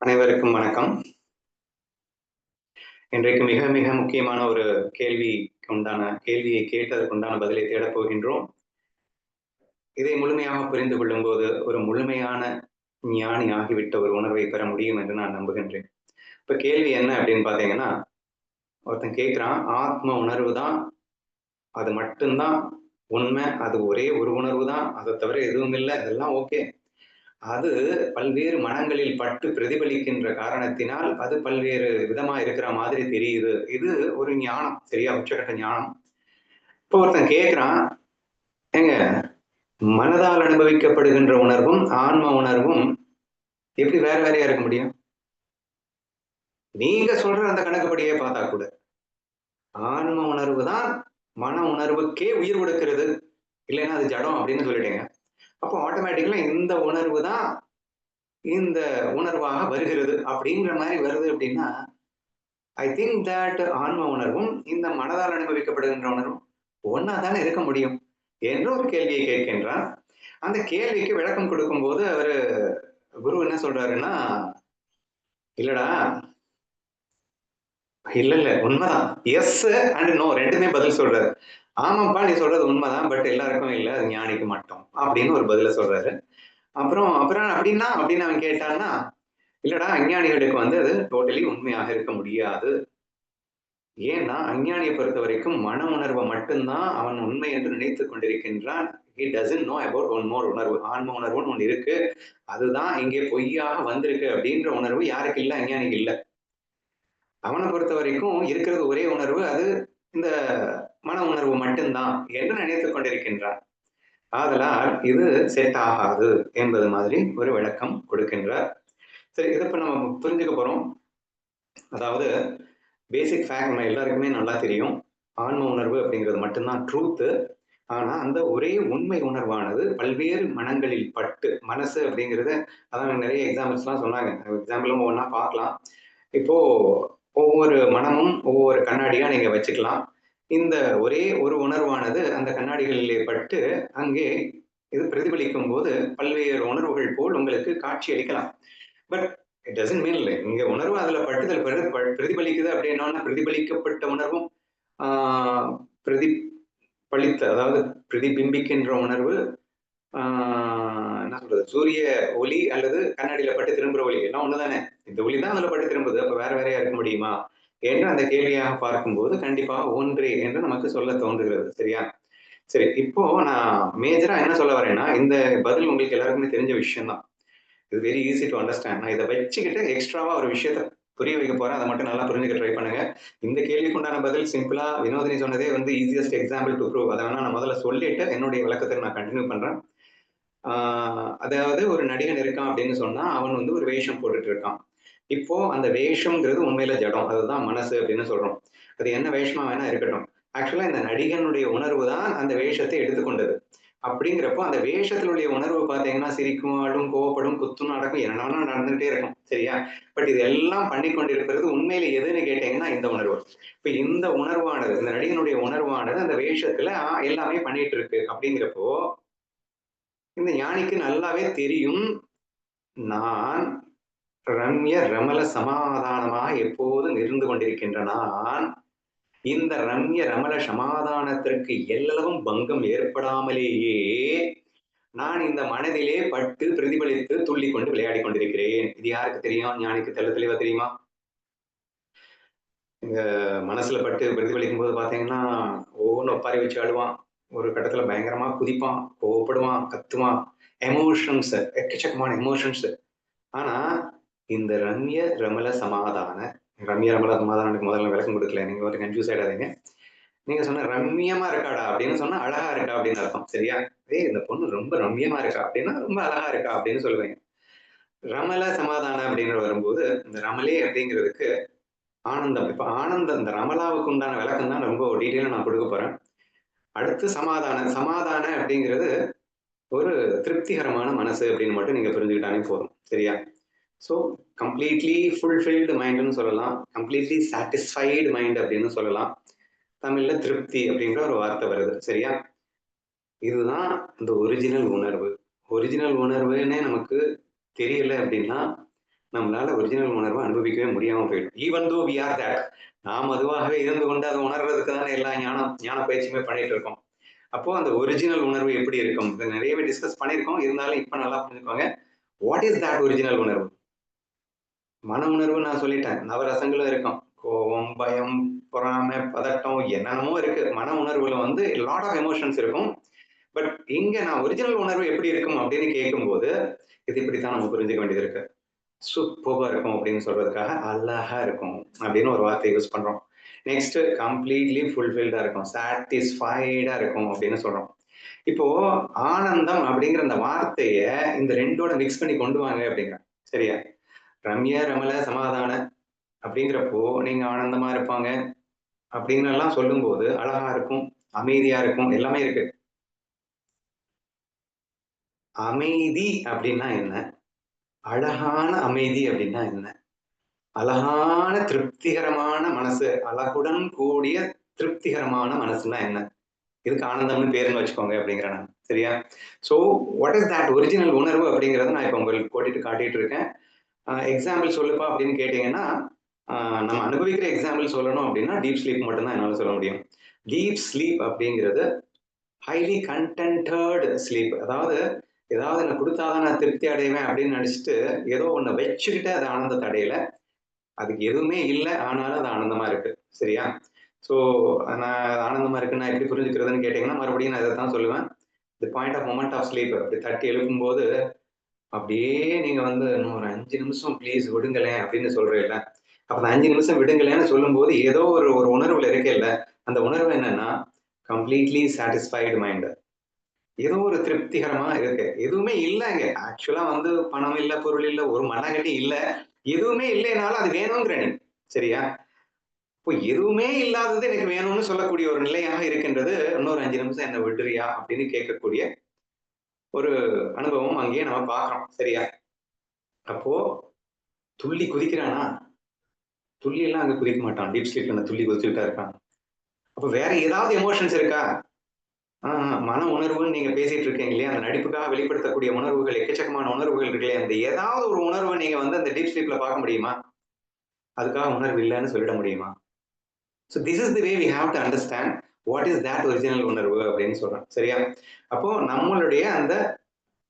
அனைவருக்கும் வணக்கம். இன்றைக்கு மிக மிக முக்கியமான ஒரு கேள்வியை கேட்டதற்கு உண்டான பதிலை தேடப் போகின்றோம். இதை முழுமையாக புரிந்து கொள்ளும்போது, ஒரு முழுமையான ஞானி ஆகிவிட்ட ஒரு உணர்வை பெற முடியும் என்று நான் நம்புகின்றேன். இப்ப கேள்வி என்ன அப்படின்னு பார்த்தீங்கன்னா, ஒருத்தன் கேட்கிறான், ஆத்ம உணர்வு தான், அது மட்டும் தான் உண்மை. அது ஒரே ஒரு உணர்வு தான். அத தவிர எதுவும் இல்ல. அதெல்லாம் ஓகே. அது பல்வேறு மனங்களில் பட்டு பிரதிபலிக்கின்ற காரணத்தினால், அது பல்வேறு விதமா இருக்கிற மாதிரி தெரியுது. இது ஒரு ஞானம். சரியா? உச்சகட்ட ஞானம். இப்போ ஒருத்தன் கேட்கிறான், "ஏங்க மனதால் அனுபவிக்கப்படுகின்ற உணர்வும், ஆன்ம உணர்வும் எப்படி வேற வேறயா இருக்க முடியும்? நீங்க சொல்ற அந்த கணக்குப்படியே பார்த்தா கூட, ஆன்ம உணர்வு தான் மன உணர்வுக்கே உயிர் கொடுக்கிறது. இல்லைன்னா அது ஜடம் அப்படின்னு சொல்லிட்டீங்க. அப்போ ஆட்டோமேட்டிக்கலா இந்த உணர்வு தான் இந்த உணர்வாக வருகிறது." அப்படிங்கிற மாரி வருது அப்படின்னா, ஐ திங்க் தட் ஆன்ம உணர்வும், இந்த மனதால் அனுபவிக்கப்படுகின்ற உணர்வும் ஒண்ணா தானே இருக்க முடியும் என்று ஒரு கேள்வியை கேட்கின்றார். அந்த கேள்விக்கு விளக்கம் கொடுக்கும்போது குரு என்ன சொல்றாருன்னா, "இல்லடா, இல்ல உண்மைதான். எஸ் அண்ட் நோ 2மே பதில் சொல்றாரு. ஆமாப்பா நீ சொல்றது உண்மைதான். பட் எல்லாருக்கும் இல்ல. அது ஞானிக்கு மட்டும்." அப்படின்னு ஒரு பதில சொல்றாரு. அப்புறம் அப்புறம் அப்படின்னா அப்படின்னு அவன் கேட்டான்னா, "இல்லடா அஞ்ஞானிகளுக்கு அது டோட்டலி உண்மையாக இருக்க முடியாது. ஏன்னா, அஞ்ஞானியை பொறுத்தவரைக்கும் மன உணர்வை மட்டும் தான் அவன் உண்மை என்று நினைத்துக் கொண்டிருக்கின்றான். He doesn't know about one more உணர்வு. ஆன்ம உணர்வுன்னு ஒண்ணு இருக்கு. அதுதான் இங்கே பொய்யாக வந்திருக்கு அப்படின்ற உணர்வு யாருக்கு இல்ல? அஞ்ஞானிக்கு இல்ல. அவன பொறுத்தவரைக்கும் இருக்கிறது ஒரே உணர்வு. அது இந்த மன உணர்வு மட்டும் தான் என்று நினைத்துக் கொண்டிருக்கின்றான். ஆதலால் இது செட் ஆகாது என்பது மாதிரி ஒரு விளக்கம் கொடுக்கின்றார். சரி, இத இப்ப நம்ம புரிஞ்சுக்க போறோம். அதாவது பேசிக் ஃபேக்ட் நம்ம எல்லாருக்குமே நல்லா தெரியும். ஆன்ம உணர்வு அப்படிங்கிறது மட்டும் தான் ட்ரூத். ஆனா, அந்த ஒரே உண்மை உணர்வானது பல்வேறு மனங்களில் பட்டு, மனசு அப்படிங்கிறது அதான் நெறைய எக்ஸாம்பிள்ஸ்லாம் சொன்னாங்க. எக்ஸாம்பிளும் ஒவ்வொன்னா பார்க்கலாம். இப்போ ஒவ்வொரு மனமும் ஒவ்வொரு கண்ணாடியா நீங்க வச்சுக்கலாம். இந்த ஒரே ஒரு உணர்வானது அந்த கண்ணாடிகளிலே பட்டு, அங்கே இது பிரதிபலிக்கும்போது பல்வேறு உணர்வுகள் போல் உங்களுக்கு காட்சி அளிக்கலாம். பட் இட் டசன்ட் மீன் இங்க உணர்வு அதுல பட்டுதல் பிரதிபலிக்குது அப்படின்னோன பிரதிபலிக்கப்பட்ட உணர்வும் ஆ பிரதிபலித்த அதாவது பிரதிபிம்பிக்கின்ற உணர்வு ஆ என்ன சொல்றது? சூரிய ஒளி அல்லது கண்ணாடியில பட்டு திரும்புற ஒளி எல்லாம் ஒண்ணுதானே. இந்த ஒளி தான் அதுல பட்டு திரும்புது. அப்ப வேற வேறயா இருக்க முடியுமா? என்று அந்த கேள்வியாக பார்க்கும்போது கண்டிப்பாக ஒன்றே என்று நமக்கு சொல்ல தோன்றுகிறது. சரியா? சரி, இப்போ நான் மேஜரா என்ன சொல்ல வரேன்னா, இந்த பதில் உங்களுக்கு எல்லாருக்குமே தெரிஞ்ச விஷயம் தான். இது வெரி ஈஸி டூ அண்டர்ஸ்டாண்ட். நான் இத வச்சுக்கிட்டு எக்ஸ்ட்ராவா ஒரு விஷயத்த புரிய வைக்க போறேன். அத மட்டும் நல்லா புரிஞ்சுக்க ட்ரை பண்ணுங்க. இந்த கேள்விக்கு உண்டான பதில் சிம்பிளா வினோதினி சொன்னதே ஈசியஸ்ட் எக்ஸாம்பிள் டூ ப்ரூவ். அத வேணா நான் முதல்ல சொல்லிட்டு என்னுடைய விளக்கத்த நான் கன்டின்யூ பண்றேன். ஆ அதாவது ஒரு நடிகன் இருக்கான் அப்படின்னு சொன்னா, அவன் ஒரு வேஷம் போட்டுட்டு இருக்கான். இப்போ அந்த வேஷம்ங்கிறது உண்மையில ஜடம். அதுதான் மனசு அப்படின்னு சொல்றோம். அது என்ன வேஷமா வேணா இருக்கட்டும். ஆக்சுவலா இந்த நடிகனுடைய உணர்வு தான் அந்த வேஷத்தை எடுத்துக்கொண்டது. அப்படிங்கிறப்போ அந்த வேஷத்தினுடைய உணர்வு பார்த்தீங்கன்னா, சிரிக்கும், அழும், கோவப்படும், குத்தும், நடக்கும் என்ன வேணா நடந்துகிட்டே இருக்கும். சரியா? பட் இது எல்லாம் பண்ணிக் கொண்டிருக்கிறது உண்மையில எதுன்னு கேட்டீங்கன்னா, இந்த உணர்வு. இப்ப இந்த உணர்வானது, இந்த நடிகனுடைய உணர்வானது அந்த வேஷத்துல எல்லாமே பண்ணிட்டு இருக்கு. அப்படிங்கிறப்போ, இந்த ஞானிக்கு நல்லாவே தெரியும், நான் ரம்ய ரமல சமாதானமாக எப்போதும் இருந்து கொண்டிருக்கின்ற நான், இந்த ரம்ய ரமல சமாதானத்திற்கு எல்லளவும் பங்கம் ஏற்படாமலேயே நான் இந்த மனதிலே பட்டு பிரதிபலித்து துள்ளிக் கொண்டு விளையாடிக் கொண்டிருக்கிறேன். இது யாருக்கு தெரியும்? ஞானிக்கு தெள்ளத் தெளிவா தெரியுமா? இந்த மனசுல பட்டு பிரதிபலிக்கும்போது பார்த்தீங்கன்னா, ஒவ்வொன்னு ஒப்பாரி வச்சு அழுவான். ஒரு கட்டத்துல பயங்கரமா குதிப்பான், கோவப்படுவான், கத்துவான். எமோஷன்ஸ் எக்கச்சக்கமான எமோஷன்ஸ். ஆனா, இந்த ரம்ய ரமல சமாதானத்துக்கு முதல்ல விளக்கம் குடுக்கல. நீங்க கன்ஃப்யூஸ் ஆயிடாதீங்க. நீங்க சொன்ன "ரம்மியமா இருக்காடா" அப்படின்னு சொன்னா, அழகா இருக்கா அப்படின்னு அர்த்தம். சரியா? "ஏய் இந்த பொண்ணு ரொம்ப ரம்மியமா இருக்கா" அப்படின்னா, ரொம்ப அழகா இருக்கா அப்படின்னு சொல்லுவீங்க. ரமல சமாதானம் அப்படின்னு வரும்போது, இந்த ரமலே அப்படிங்கிறதுக்கு ஆனந்தம். இப்ப ஆனந்தம் இந்த ரமலாவுக்கு உண்டான விளக்கம் தான் ரொம்ப டீட்டெயிலா நான் குடுக்கப் போறேன். அடுத்து சமாதானம். சமாதானம் அப்படிங்கிறது ஒரு திருப்திகரமான மனசு அப்படின்னு மட்டும் நீங்க புரிஞ்சுக்கிட்டாலே போதும். சரியா? ஸோ கம்ப்ளீட்லி ஃபுல்ஃபில்டு மைண்ட்ன்னு சொல்லலாம். கம்ப்ளீட்லி சாட்டிஸ்ஃபைடு மைண்ட் அப்படின்னு சொல்லலாம். தமிழ்ல திருப்தி அப்படிங்கிற ஒரு வார்த்தை வருது. சரியா? இதுதான் இந்த ஒரிஜினல் உணர்வு. ஒரிஜினல் உணர்வுன்னே நமக்கு தெரியல அப்படின்னா, நம்மளால ஒரிஜினல் உணர்வை அனுபவிக்கவே முடியாம போயிடும். Even though we are that. நாம் அதுவாகவே இருந்து கொண்டு அதை உணர்றதுக்கு தானே எல்லா ஞான பயிற்சியுமே பண்ணிட்டு இருக்கோம். அப்போ அந்த ஒரிஜினல் உணர்வு எப்படி இருக்கும்? இதை நிறையவே டிஸ்கஸ் பண்ணியிருக்கோம். இருந்தாலும் இப்ப நல்லா புரிஞ்சுக்கோங்க. வாட் இஸ் தட் ஒரிஜினல் உணர்வு? மன உணர்வு நான் சொல்லிட்டேன். நவரசங்களும் இருக்கும். கோபம், பயம், பொறாமை, பதட்டம் என்னென்னமோ இருக்கு. மன உணர்வுல வந்து லாட் ஆஃப் எமோஷன்ஸ் இருக்கும். பட் இங்க நான் ஒரிஜினல் உணர்வு எப்படி இருக்கும் அப்படின்னு கேட்கும்போது, இது இப்படித்தான் நம்ம புரிஞ்சுக்க வேண்டியது இருக்கு. சூப்பர்பா இருக்கும் அப்படின்னு சொல்றதுக்காக அழகா இருக்கும் அப்படின்னு ஒரு வார்த்தை யூஸ் பண்றோம். நெக்ஸ்ட் கம்ப்ளீட்லி ஃபுல்ஃபில்டா இருக்கும், சாட்டிஸ்ஃபைடா இருக்கும் அப்படின்னு சொல்றோம். இப்போ ஆனந்தம் அப்படிங்கிற அந்த வார்த்தைய இந்த ரெண்டோட மிக்ஸ் பண்ணி கொண்டு வாங்க அப்படிங்க. சரியா? ரம்ய, ரமல, சமாதான அப்படிங்கிறப்போ நீங்க ஆனந்தமா இருப்பாங்க அப்படின்னு எல்லாம் சொல்லும்போது அழகா இருக்கும், அமைதியா இருக்கும், எல்லாமே இருக்கு. அமைதி அப்படின்னா என்ன? அழகான அமைதி அப்படின்னா என்ன? அழகான திருப்திகரமான மனசு, அழகுடன் கூடிய திருப்திகரமான மனசுன்னா என்ன? இதுக்கு ஆனந்தம்னு பேருன்னு வச்சுக்கோங்க அப்படிங்கிறேன் நான். சரியா? So what is that original உணர்வு அப்படிங்கிறத நான் இப்ப உங்களுக்கு போட்டுட்டு காட்டிட்டு இருக்கேன். எக்ஸாம்பிள் சொல்லுப்பா அப்படின்னு கேட்டீங்கன்னா, நம்ம அனுபவிக்கிற எக்ஸாம்பிள் சொல்லணும் அப்படின்னா டீப் ஸ்லீப் மட்டும் தான் என்னால சொல்ல முடியும். டீப் ஸ்லீப் அப்படிங்கிறது ஹைலி கன்டென்டட் ஸ்லீப். அதாவது ஏதாவது எனக்கு குடுத்தாதான் நான் திருப்தி அடைவேன் அப்படின்னு நினைச்சுட்டு, ஏதோ ஒண்ண வச்சுக்கிட்டு அது ஆனந்தத்த அடையல. அதுக்கு எதுவுமே இல்ல. ஆனாலும் அது ஆனந்தமா இருக்கு. சரியா? ஸோ நான் ஆனந்தமா இருக்குன்னு நான் எப்படி புரிஞ்சுக்கிறதுன்னு கேட்டீங்கன்னா, மறுபடியும் நான் இதத்தான் சொல்லுவேன். The point of moment of sleep அப்படி தட்டி எழுப்பும்போது, அப்படியே நீங்க வந்து இன்னும் ஒரு 5 நிமிஷம் ப்ளீஸ் விடுங்களேன் அப்படின்னு சொல்றீங்கல்ல. அப்ப அந்த 5 நிமிஷம் விடுங்களேன்னு சொல்லும்போது, ஏதோ ஒரு ஒரு உணர்வுல இருக்கேல்ல. அந்த உணர்வு என்னன்னா, கம்ப்ளீட்லி சாட்டிஸ்ஃபைடு மைண்ட். ஏதோ ஒரு திருப்திகரமா இருக்கு. எதுவுமே இல்லங்க. ஆக்சுவலா வந்து பணம் இல்ல, பொருள் இல்ல, ஒரு மண்ணாங்கட்டி இல்ல. எதுவுமே இல்லைனாலும் அது வேணுங்கிற நீ. சரியா? இப்போ எதுவுமே இல்லாதது எனக்கு வேணும்னு சொல்லக்கூடிய ஒரு நிலையாக இருக்கின்றது. இன்னொரு 5 நிமிஷம் என்ன விடுறியா? அப்படின்னு கேட்கக்கூடிய ஒரு அனுபவம் அங்கேயே நம்ம பார்க்கிறோம். சரியா? அப்போ துள்ளி குதிக்கிறானா? துள்ளி எல்லாம் அங்க குதிக்க மாட்டான். டீப் ஸ்லீப்ல துள்ளி குதிச்சுக்கிட்டா இருக்கான். அப்ப வேற ஏதாவது எமோஷன்ஸ் இருக்கா? மன உணர்வுன்னு நீங்க பேசிட்டு இருக்கீங்க இல்லையா? அந்த நடிப்புக்காக வெளிப்படுத்தக்கூடிய உணர்வுகள், எக்கச்சக்கமான உணர்வுகள் இருக்கு இல்லையா? அந்த ஏதாவது ஒரு உணர்வ நீங்க வந்து அந்த டீப் ஸ்லீப்ல பார்க்க முடியுமா? அதுக்காக உணர்வு இல்லன்னு சொல்லிட முடியுமா? So this is the way we have to understand what is that original உணர்வு அப்படின்னு சொல்றேன். சரியா? அப்போ நம்மளுடைய அந்த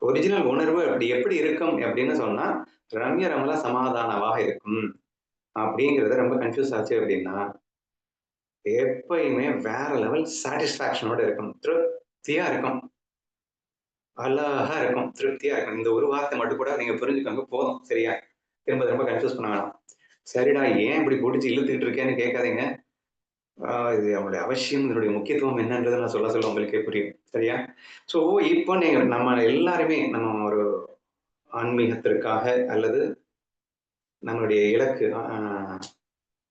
ஒரிஜினல் உணர்வு அப்படி எப்படி இருக்கும் அப்படின்னு சொன்னா, ரம்ய ரமல சமாதானமாக இருக்கும். அப்படிங்கிறது ரொம்ப கன்ஃப்யூஸ் ஆச்சு அப்படின்னா, எப்பயுமே வேற லெவல் சாட்டிஸ்ஃபேக்ஷனோட இருக்கும். திருப்தியா இருக்கும். அழகா இருக்கும். திருப்தியா இருக்கும். இந்த ஒரு வார்த்தை மட்டும் கூட நீங்க புரிஞ்சுக்கோங்க போதும். சரியா? திரும்ப திரும்ப கன்ஃப்யூஸ் பண்ண வேணாம். சரிடா ஏன் இப்படி புடிச்சு இழுத்துக்கிட்டு இருக்கேன்னு கேட்காதீங்க. இது அவனுடைய அவசியம், இதனுடைய முக்கியத்துவம் என்னன்றத நான் சொல்ல சொல்ல உங்களுக்கே புரியும். சரியா? ஸோ இப்போ நீங்க நம்ம எல்லாருமே நம்ம ஒரு ஆன்மீகத்திற்காக அல்லது நம்மளுடைய இலக்கு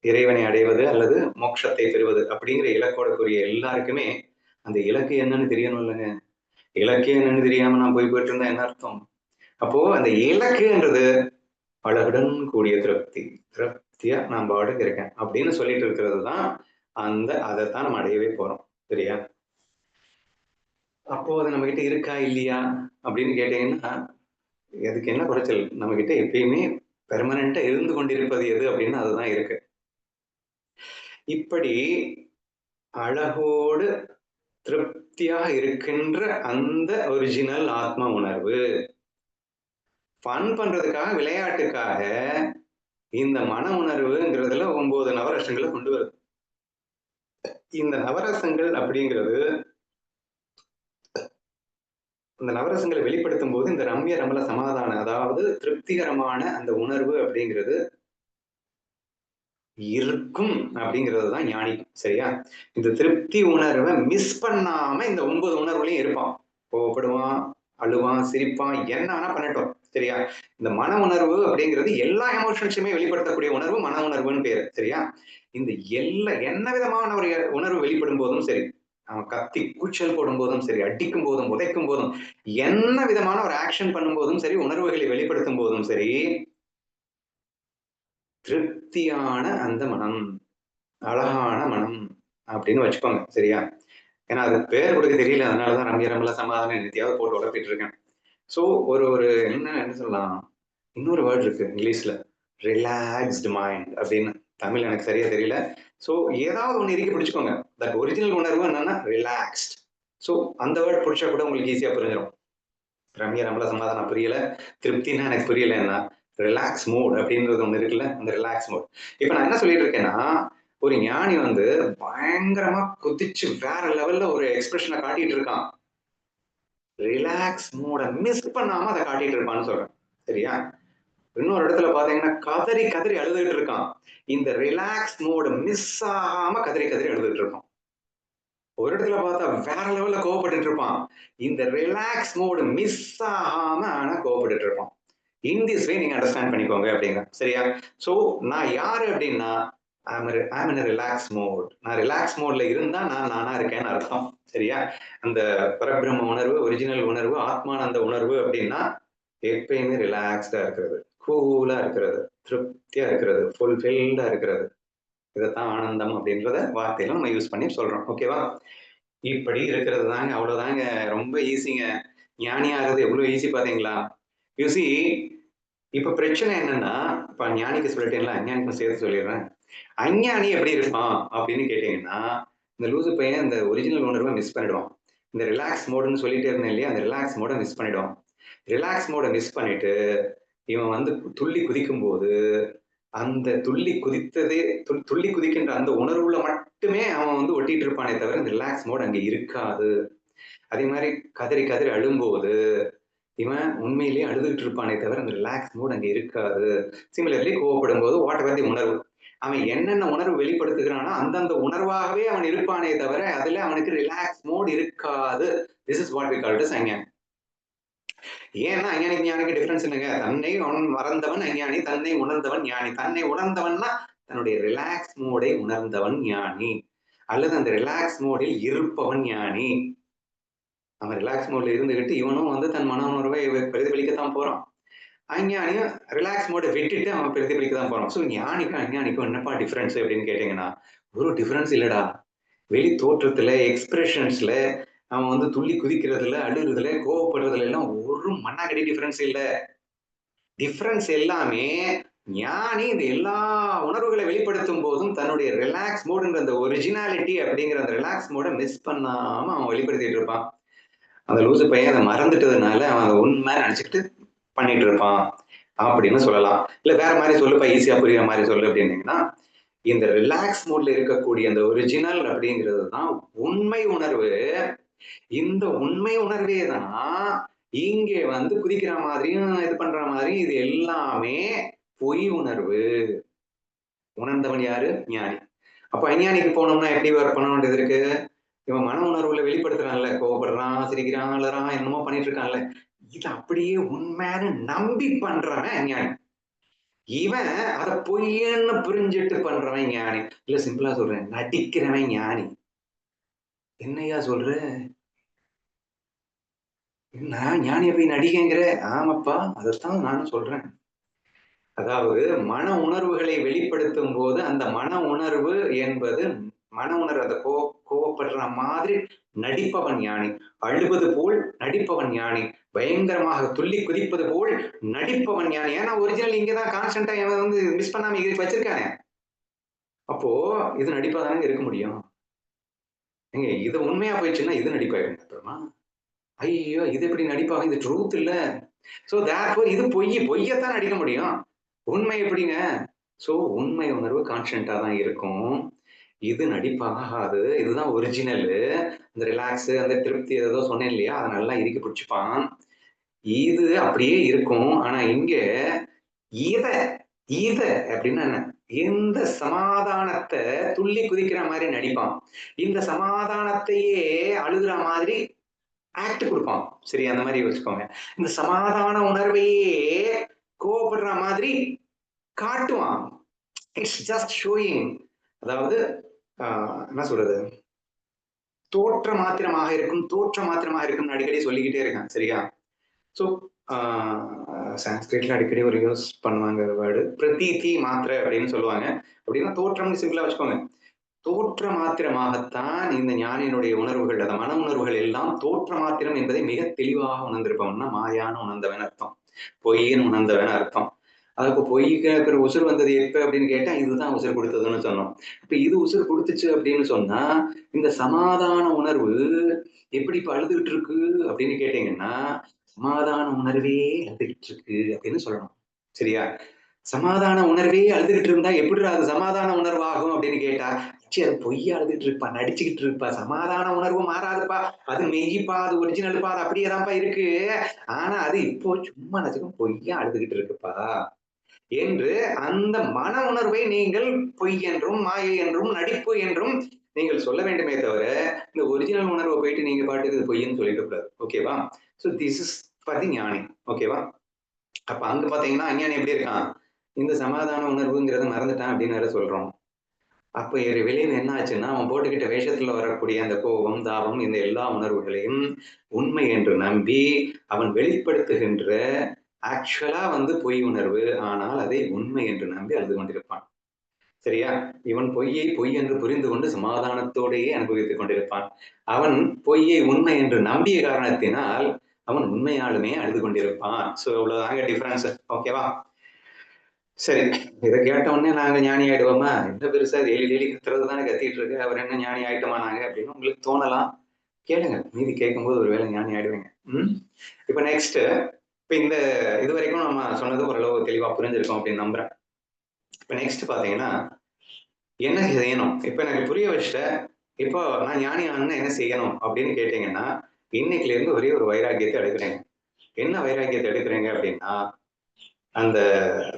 இறைவனை அடைவது அல்லது மோட்சத்தை பெறுவது அப்படிங்கிற இலக்கோட கூடிய எல்லாருக்குமே அந்த இலக்கு என்னன்னு தெரியணும் இல்லைங்க. இலக்கே என்னன்னு தெரியாம நான் போயிட்டு இருந்தா என்ன அர்த்தம்? அப்போ அந்த இலக்குன்றது அழகுடன் கூடிய திருப்தி. திருப்தியா நான் பாட்டுக்கு இருக்கேன் அப்படின்னு சொல்லிட்டு இருக்கிறது தான் அதைத்தான் நம்ம அடையவே போறோம். சரியா? அப்போ அது நம்ம கிட்ட இருக்கா இல்லையா அப்படின்னு கேட்டீங்கன்னா, அதுக்கு என்ன குறைச்சல்? நம்ம கிட்ட எப்பயுமே பெர்மனன்ட்டா இருந்து கொண்டிருப்பது எது அப்படின்னா அதுதான் இருக்கு. இப்படி அழகோடு திருப்தியாக இருக்கின்ற அந்த ஒரிஜினல் ஆத்ம உணர்வு, ஃபன் பண்றதுக்காக, விளையாட்டுக்காக இந்த மன உணர்வுங்கிறதுல 9 நவரசங்கள கொண்டு வருது. இந்த நவரசங்கள் அப்படிங்கிறது, இந்த நவரசங்களை வெளிப்படுத்தும்போது இந்த ரம்ய ரமல சமாதானம், அதாவது திருப்திகரமான அந்த உணர்வு அப்படிங்கிறது இருக்கும் அப்படிங்கிறது தான் ஞானி. சரியா? இந்த திருப்தி உணர்வை மிஸ் பண்ணாம இந்த 9 உணர்வுலையும் இருப்பான். கோவப்படுவான், அழுவான், சிரிப்பான், என்ன வேணா பண்ணட்டும். சரியா? இந்த மன உணர்வு அப்படிங்கிறது எல்லா எமோஷன்ஸுமே வெளிப்படுத்தக்கூடிய உணர்வு மன உணர்வுன்னு பேரு. சரியா? இந்த என்ன விதமான ஒரு உணர்வு வெளிப்படும் போதும் சரி, அவன் கத்தி கூச்சல் போடும் போதும் சரி, அடிக்கும் போதும், உதைக்கும் போதும், என்ன விதமான ஒரு ஆக்ஷன் பண்ணும் போதும் சரி, உணர்வுகளை வெளிப்படுத்தும் போதும் சரி, திருப்தியான அந்த மனம், அழகான மனம் அப்படின்னு வச்சுக்கோங்க. சரியா? ஏன்னா அது பேர் கொடுக்க தெரியல. அதனாலதான் ரம்ய ரமல சமாதானம் என்னத்தையாவது போட்டு உழப்பிட்டு இருக்கேன். சோ ஒரு ஒரு என்ன என்ன சொல்லலாம்? இன்னொரு வேர்ட் இருக்கு இங்கிலீஷ்ல, ரிலாக்ஸ்டு மைண்ட் அப்படின்னு. தமிழ் எனக்கு சரியா தெரியல. ஸோ ஏதாவது ஒண்ணு இறுக்கி பிடிச்சுக்கோங்க. தட் ஒரிஜினல் உணர்வு என்னன்னா ரிலாக்ஸ்ட். ஸோ அந்த வேர்ட் புடிச்சா கூட உங்களுக்கு ஈஸியா புரிஞ்சிடும். ரம்யா நம்மள சமாதானம் புரியல, திருப்தின்னா எனக்கு புரியலன்னா, ரிலாக்ஸ் மோட் அப்படின்றது ஒண்ணு இருக்குல்ல, அந்த ரிலாக்ஸ் மோட். இப்ப நான் என்ன சொல்லிட்டு இருக்கேன்னா, ஒரு ஞானி வந்து பயங்கரமா குதிச்சு வேற லெவல்ல ஒரு எக்ஸ்பிரஷன காட்டிட்டு இருக்கான். ரிலாக்ஸ் மோட மிஸ் பண்ணாம அத காட்டிட்டு இருப்பான்னு சொல்றேன். சரியா? இன்னொரு இடத்துல பாத்தீங்கன்னா, கதறி கதறி அழுதுட்டு இருக்கான். இந்த ரிலாக்ஸ் மோட மிஸ் ஆகாம கதறி கதறி அழுதுட்டு இருக்கான். ஒரு இடத்துல பார்த்தா வேற லெவல்ல கோவப்பட்டுட்டு இருப்பான். இந்த ரிலாக்ஸ் மோடு மிஸ் ஆகாம ஆனா கோவப்பட்டுட்டு இருப்பான். இன் திஸ் வே நீங்க அண்டர்ஸ்டாண்ட் பண்ணிக்கோங்க அப்படிங்க. சரியா? சோ நான் யாரு அப்படின்னா ஐம் இன் ரிலாக்ஸ் மோட். நான் ரிலாக்ஸ் மோட்ல இருந்தா நான் நானா இருக்கேன்னு அர்த்தம். சரியா? அந்த பரபிரம்ம உணர்வு, ஒரிஜினல் உணர்வு, ஆத்மானந்த உணர்வு அப்படின்னா எப்பயுமே ரிலாக்ஸ்டா இருக்கிறது, கூலா இருக்கிறது, திருப்தியா இருக்கிறது, ஃபுல்ஃபில்டா இருக்கிறது. இதைத்தான் ஆனந்தம் அப்படின்றத வார்த்தையில நம்ம யூஸ் பண்ணி சொல்றோம். ஓகேவா? இப்படி இருக்கிறது தாங்க, அவ்வளவுதாங்க. ரொம்ப ஈஸிங்க. ஞானி ஆகுறது எவ்வளவு ஈஸி பாத்தீங்களா? யூ சி இப்ப பிரச்சனை என்னன்னா, இப்ப ஞானிக்கு சொல்லிட்டேன்ல, அஞ்ஞானிக்கும் சேர்த்து சொல்லிடுறேன். அஞ்ஞானி எப்படி இருப்பான் அப்படின்னு கேட்டீங்கன்னா, இந்த லூசு பையன் இந்த ஒரிஜினல் உணர்வை மிஸ் பண்ணிடுவான். இந்த ரிலாக்ஸ் மோடுன்னு சொல்லிட்டே இருந்தேன் இல்லையா? அந்த ரிலாக்ஸ் மோட மிஸ் பண்ணிடுவான். ரிலாக்ஸ் மோட மிஸ் பண்ணிட்டு, இவன் வந்து துள்ளி குதிக்கும்போது, அந்த துள்ளி குதித்ததே துள்ளி குதிக்கின்ற அந்த உணர்வுல மட்டுமே அவன் வந்து ஒட்டிட்டு இருப்பானே தவிர, இந்த ரிலாக்ஸ் மோட் அங்க இருக்காது. அதே மாரி கதறி கதறி அழும்போது, இவன் உண்மையிலேயே அழுதுகிட்டு இருப்பானே தவிர, அந்த ரிலாக்ஸ் மோட் அங்க இருக்காது. சிமிலர்லி கோவப்படும்போது வாட் எவர் தி உணர்வு. அவன் என்னென்ன உணர்வு வெளிப்படுத்துகிறானோ, அந்தந்த உணர்வாகவே அவன் இருப்பானே தவிர, அதுல அவனுக்கு ரிலாக்ஸ் மோட் இருக்காது. This is what we called as அஞ்ஞானி. ஏன்னா அஞ்ஞானிக்கு ஞானிக்கு டிஃபரன்ஸ் என்னங்க? தன்னை மறந்தவன் அஞ்ஞானி, தன்னை உணர்ந்தவன் ஞானி. தன்னை உணர்ந்தவன்னா, தன்னுடைய ரிலாக்ஸ் மோடை உணர்ந்தவன் ஞானி. அல்லது அந்த ரிலாக்ஸ் மோடில் இருப்பவன் ஞானி. அவன் ரிலாக்ஸ் மோட்ல இருந்துகிட்டு, இவனும் வந்து தன் மன உணர்வை பிரதிபலிக்கத்தான் போறான். அஞ்ஞானியும் ரிலாக்ஸ் மோட விட்டுட்டு அவன் பிரதிபலிக்க தான் போறான். ஸோ ஞானிக்கும் அஞ்ஞானிக்கும் என்னப்பா டிஃபரன்ஸ் அப்படின்னு கேட்டீங்கன்னா, ஒரு டிஃபரன்ஸ் இல்லடா. வெளி தோற்றத்துல, எக்ஸ்பிரஷன்ஸ்ல, அவன் வந்து துள்ளி குதிக்கிறதுல, அழுகுறதுல, கோவப்படுறதுல எல்லாம் ஒரு மண்ணாங்கட்டி டிஃபரன்ஸ் இல்ல. டிஃபரன்ஸ் எல்லாமே ஞானி இந்த எல்லா உணர்வுகளை வெளிப்படுத்தும் போதும் தன்னுடைய ரிலாக்ஸ் மோடுன்ற அந்த ஒரிஜினாலிட்டி அப்படிங்கிற அந்த ரிலாக்ஸ் மோட மிஸ் பண்ணாம அவன் வெளிப்படுத்திட்டு இருப்பான். அந்த லூசு பையன் அதை மறந்துட்டதுனால அவன் அதை உண்மை நினைச்சுக்கிட்டு பண்ணிட்டு இருப்பான் அப்படின்னு சொல்லலாம். இல்ல வேற மாதிரி சொல்லுப்பா, ஈஸியா புரியுற மாதிரி சொல்லு அப்படின்னீங்கன்னா, இந்த ரிலாக்ஸ் மோட்ல இருக்கக்கூடிய அந்த ஒரிஜினல் அப்படிங்கிறது தான் உண்மை உணர்வு. இந்த உண்மை உணர்வே தான் இங்கே வந்து குதிக்கிற மாதிரியும் இது பண்ற மாதிரியும் இது எல்லாமே பொய் உணர்வு. உணர்ந்தவன் யாரு? ஞானி. அப்ப அஞ்ஞானிக்கு போனோம்னா எப்படி பண்ண வேண்டியது இருக்கு? இவன் மன உணர்வுல வெளிப்படுத்துறான்ல, கோவப்படுறான், சிரிக்கிறான், அழறான், என்னமோ பண்ணிட்டு இருக்கான்ல. இது அப்படியே உண்மைன்னு நம்பி பண்றவன் அஞ்ஞானி. இவன் அத பொய்ன்னு புரிஞ்சுட்டு பண்றவன் ஞானி. இல்ல சிம்பிளா சொல்றேன், நடிக்கிறவன் ஞானி. என்னய்யா சொல்ற? நான் ஞானிய போய் நடிகங்கிற? ஆமாப்பா, அதத்தான் நானும் சொல்றேன். அதாவது மன உணர்வுகளை வெளிப்படுத்தும் போது, அந்த மன உணர்வு என்பது மன உணர்வு அந்த கோவப்படுற மாதிரி நடிப்பவன் ஞானி. அழுவது போல் நடிப்பவன் ஞானி. பயங்கரமாக துள்ளி குதிப்பது போல் நடிப்பவன் ஞானி. ஏன்னா ஒரிஜினல் இங்க தான் கான்ஸ்டன்ட்டா இவன் வந்து மிஸ் பண்ணாம இங்க வச்சிருக்கானே. அப்போ இது நடிப்பா தானங்க இருக்க முடியும். ஏங்க இது உண்மையா போயிடுச்சுன்னா இது நடிப்பாயிருங்க அப்புறமா. ஐய்யய்யோ! இது எப்படி நடிப்பாகும்? இது ட்ரூத் இல்ல. சோ தேர்ஃபோர் இது பொய்யத்தான் நடிக்க முடியும். உண்மை எப்படிங்க? சோ உண்மை உணர்வு கான்ஸ்டன்ட்டா தான் இருக்கும். இது நடிப்பாகாது. இதுதான் ஒரிஜினலு. அந்த ரிலாக்ஸு, அந்த திருப்தி ஏதேதோ சொன்னேன் இல்லையா? அத நல்லா இறுக்கி பிடிச்சுப்பான். இது அப்படியே இருக்கும். ஆனா இங்க இத இத அப்படின்னா என்ன? இந்த சமாதானத்த துள்ளி குதிக்கிற மாரி நடிப்பான். இந்த சமாதானத்தையே அழுகுற மாதிரி ஆக்ட் குடுப்பான். சரி அந்த மாரி வச்சுக்கோங்க. இந்த சமாதான உணர்வையே கோவப்படுற மாதிரி காட்டுவான். It's just showing. அதாவது அ என்ன சொல்றது? தோற்ற மாத்திரமாக இருக்கும், தோற்ற மாத்திரமாக இருக்கும்னு அடிக்கடி சொல்லிக்கிட்டே இருக்கேன். சரியா? ஸோ ஆ சான்ஸ்கிரிட்ல அடிக்கடி ஒரு யூஸ் பண்ணுவாங்க வேர்டு. பிரதீதி மாத்திரை அப்படின்னு சொல்லுவாங்க. அப்படின்னா தோற்றம்னு சிம்பிளா வச்சுக்கோங்க. தோற்ற மாத்திரமாகத்தான் இந்த ஞானியினுடைய உணர்வுகள், அந்த மன உணர்வுகள் எல்லாம் தோற்ற மாத்திரம் என்பதை மிக தெளிவாக உணர்ந்திருப்பவன் தான் மாயான்னு உணர்ந்தவன் அர்த்தம். பொய்ன்னு உணர்ந்தவன் அர்த்தம். அப்ப பொய் கேட்கிற உசுர் வந்தது எப்ப அப்படின்னு கேட்டா, இதுதான் உசுர் குடுத்ததுன்னு சொன்னோம். இப்ப இது உசுர் குடுத்துச்சு அப்படின்னு சொன்னா, இந்த சமாதான உணர்வு எப்படி இப்ப அழுதுகிட்டு இருக்கு அப்படின்னு கேட்டீங்கன்னா, சமாதான உணர்வே அழுதுகிட்டு இருக்கு அப்படின்னு சொல்லணும். சரியா? சமாதான உணர்வே அழுதுகிட்டு இருந்தா எப்பிட்றா அது சமாதான உணர்வாகும் அப்படின்னு கேட்டா, ச்சீ அது பொய்யா அழுதுகிட்டு இருப்பா, நடிச்சுக்கிட்டு இருப்பா. சமாதான உணர்வு மாறாதுப்பா. அது மெய்யிப்பா, அது ஒரிஜினல்ப்பா, அது அப்படியே தான்ப்பா இருக்கு. ஆனா அது இப்போ சும்மா நச்சுக்கும் பொய்யா அழுதுகிட்டு இருக்குப்பா. என்று அந்த மன உணர்வை நீங்கள் பொய் என்றும், மாயை என்றும், நடிப்பு என்றும் நீங்கள் சொல்ல வேண்டுமே தவிர, இந்த ஒரிஜினல் உணர்வ போயிட்டு நீங்க பாட்டுக்கு இது பொய்ன்னு சொல்லிட கூடாது. ஓகேவா? So this is for the ஞானி. ஓகேவா? அப்ப அங்க பார்த்தீங்கன்னா, அஞ்ஞானி எப்படி இருக்கான்? இந்த சமாதான உணர்வுங்கிறத மறந்துட்டான் அப்படின்னு வேற சொல்றோம். அப்ப ஒரு விளைவு என்ன ஆச்சுன்னா, அவன் போட்டுக்கிட்ட வேஷத்துல வரக்கூடிய அந்த கோபம், தாபம் இந்த எல்லா உணர்வுகளையும் உண்மை என்று நம்பி, அவன் வெளிப்படுத்துகின்ற ஆக்சுவலா வந்து பொய் உணர்வு. ஆனால் அதை உண்மை என்று நம்பி அழுது கொண்டிருப்பான். சரியா? இவன் பொய்யை பொய் என்று புரிந்து கொண்டு சமாதானத்தோடையே அனுபவித்துக் கொண்டிருப்பான். அவன் பொய்யை உண்மை என்று நம்பிய காரணத்தினால், அவன் உண்மையாலுமே அழுது கொண்டிருப்பான். சோ இவ்வளவுதாங்க டிஃபரன்ஸ். ஓகேவா? சரி. இத கேட்ட உடனே நாங்க ஞானி ஆயிடுவோமா? என்ன பெருசா டெய்லி டெய்லி கத்துறது தானே கத்திட்டு இருக்கு. அவர் என்ன ஞானி ஆயிட்டோமா நாங்க அப்படின்னு உங்களுக்கு தோணலாம். கேளுங்க. மீதி கேட்கும்போது ஒரு வேளை ஞானி ஆயிடுவீங்க. ம். இப்ப நெக்ஸ்ட் இப்ப இந்த இதுவரைக்கும் நம்ம சொன்னது ஓரளவு தெளிவா புரிஞ்சிருக்கும் அப்படின்னு நம்புறேன். இப்ப நெக்ஸ்ட் பாத்தீங்கன்னா, என்ன செய்யணும்? இப்ப எனக்கு புரிய வச்சுட்ட. இப்போ நான் ஞானி ஆகணும்னா என்ன செய்யணும்? அப்படின்னு கேட்டீங்கன்னா, இன்னைக்குல இருந்து ஒரே ஒரு வைராக்கியத்த எடுக்குறேங்க. என்ன வைராக்கியத்த எடுக்குறீங்க அப்படின்னா, அந்த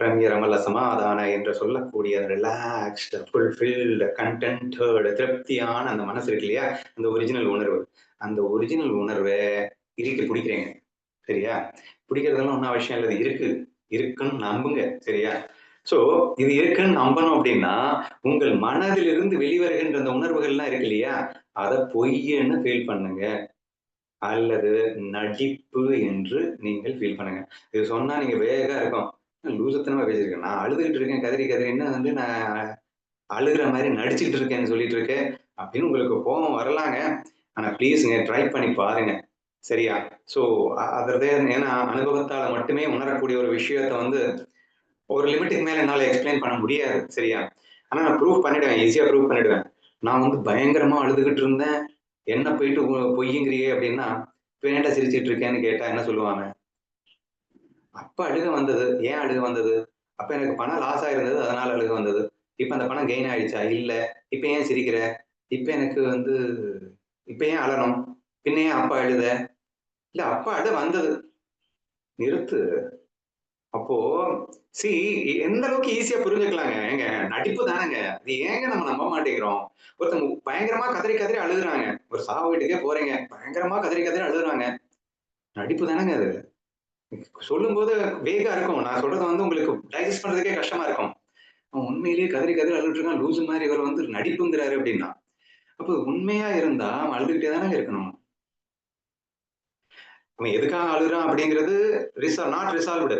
ரம்ய ரமல சமாதான என்று சொல்லக்கூடிய ரிலாக்ஸ்டு, ஃபுல்ஃபில்டு, கன்டென்டட் திருப்தியான அந்த மனசு இருக்கு இல்லையா? அந்த ஒரிஜினல் உணர்வு. அந்த ஒரிஜினல் உணர்வ இறுக்கி பிடிக்கிறேங்க. சரியா? பிடிக்கிறதெல்லாம் ஒண்ணும் அவசியம் இல்ல. இது இருக்கு. இருக்குன்னு நம்புங்க. சரியா? சோ, இது இருக்குன்னு நம்பணும் அப்படின்னா, உங்கள் மனதிலிருந்து வெளிவருகின்ற அந்த உணர்வுகள்லாம் இருக்கு இல்லையா? அத பொய்ன்னு ஃபீல் பண்ணுங்க. அல்லது நடிப்பு என்று நீங்கள் ஃபீல் பண்ணுங்க. இது சொன்னா நீங்க வேகா இருக்கும். லூசுத்தனமா பேசியிருக்கேன். நான் அழுதுகிட்டு இருக்கேன். கதறி கதறின்னு வந்து நான் அழுகுற மாரி நடிச்சுக்கிட்டு இருக்கேன்னு சொல்லிட்டு இருக்க. அப்படின்னு உங்களுக்கு கோவம் வரலாங்க. ஆனா ப்ளீஸ்ங்க ட்ரை பண்ணி பாருங்க. சரியா? ஸோ அதது ஏன்னா அனுபவத்தால மட்டுமே உணரக்கூடிய ஒரு விஷயத்த வந்து ஒரு லிமிட்டுக்கு மேல என்னால எக்ஸ்ப்ளைன் பண்ண முடியாது. சரியா? ஆனா நான் ப்ரூஃப் பண்ணிடுவேன். ஈஸியா ப்ரூஃப் பண்ணிடுவேன். நான் வந்து பயங்கரமா அழுதுகிட்டு இருந்தேன். என்ன போயிட்டு பொய்யுங்கிறியே அப்படின்னா, இப்ப ஏன்டா சிரிச்சுட்டு இருக்கேன்னு கேட்டா என்ன சொல்லுவாங்க? அப்ப அழுகை வந்தது. ஏன் அழுகை வந்தது? அப்ப எனக்கு பணம் லாஸ் ஆயிருந்தது. அதனால அழுகை வந்தது. இப்ப அந்த பணம் கெயின் ஆயிடுச்சா? இல்ல. இப்ப ஏன் சிரிக்கிற? இப்ப எனக்கு வந்து இப்ப ஏன் அழணும்? பின்ன ஏன் அப்ப அழுத? இல்ல அப்ப அழ வந்தது. நிறுத்து. அப்போ சி எந்த அளவுக்கு ஈஸியா புரிஞ்சுக்கலாங்க. ஏங்க நடிப்பு தானங்க. அது ஏங்க நம்ம நம்ப மாட்டேங்கிறோம்? ஒருத்தவங்க பயங்கரமா கதறி கதறி அழுகுறாங்க. ஒரு சாவு வீட்டுக்கே போறீங்க. பயங்கரமா கதறி கதறி அழுகுறாங்க. நடிப்பு தானங்க அது. சொல்லும்போது வேகா இருக்கும். நான் சொல்றது வந்து உங்களுக்கு டைஜஸ்ட் பண்றதுக்கே கஷ்டமா இருக்கும். அவன் உண்மையிலேயே கதறி கதறி அழுதுட்டு இருக்கான். லூசு மாரி இவர் வந்து நடிப்புங்கிறாரு அப்டின்னா. அப்ப உண்மையா இருந்தா அவன் அழுதுகிட்டே தானங்க இருக்கணும். அவன் எதுக்காக அழுகுறான் அப்படிங்கிறது நாட் ரிசால்வ்டு.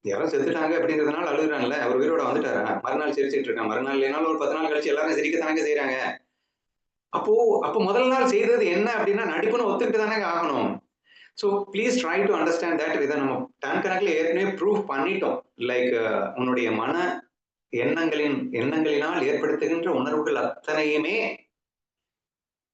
யாரோ செத்துட்டாங்க அப்படிங்கிறதுனால அழுகுறான்ல. அவர் உயிரோட வந்துட்டாரா? மறுநாள் சிரிச்சுட்டு இருக்கான். மறுநாள் இல்லைனாலும் ஒரு 10 நாள் கழிச்சு எல்லாரும் சிரிக்கத்தானங்க செய்றாங்க. அப்போ அப்ப முதல் நாள் செய்தது என்ன அப்படின்னா நடிப்புன்னு ஒத்துக்கிட்டு தானங்க ஆகணும். So please try to understand that. இத நம்ம டன் கணக்குல ஏற்கனவே ப்ரூஃப் பண்ணிட்டோம். லைக் உன்னுடைய மன எண்ணங்களினால் ஏற்படுத்துகின்ற உணர்வுகள் அத்தனையுமே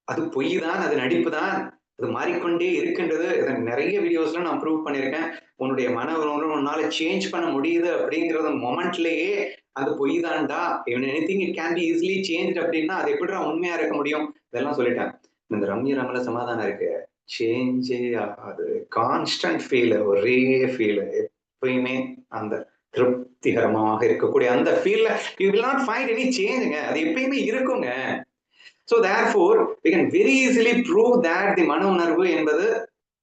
அது பொய் தான், அது நடிப்பு தான். அது மாறிக்கொண்டே இருக்கின்றது. இத நெறைய வீடியோஸ்ல நான் ப்ரூவ் பண்ணியிருக்கேன். உன்னுடைய மன உணர்வு உன்னால சேஞ்ச் பண்ண முடியுது அப்படிங்கிறத மொமெண்ட்லயே அது பொய் தான்டா. Anything it can be easily changed அப்படின்னா, அது எப்படிடா உண்மையா இருக்க முடியும்? இதெல்லாம் சொல்லிட்டேன். இந்த ரம்ய ரமல சமாதானம் இருக்கு. சேஞ்சே ஆகாது. கான்ஸ்டன்ட் ஃபீல் ஒரே ஃபீல். எப்பயுமே அந்த திருப்திகரமாக இருக்கக்கூடிய அந்த ஃபீல்ல you will not find any சேஞ்ச்ங்க. அது எப்பயுமே இருக்குங்க. So therefore, we can very easily prove that the மன உணர்வு என்பது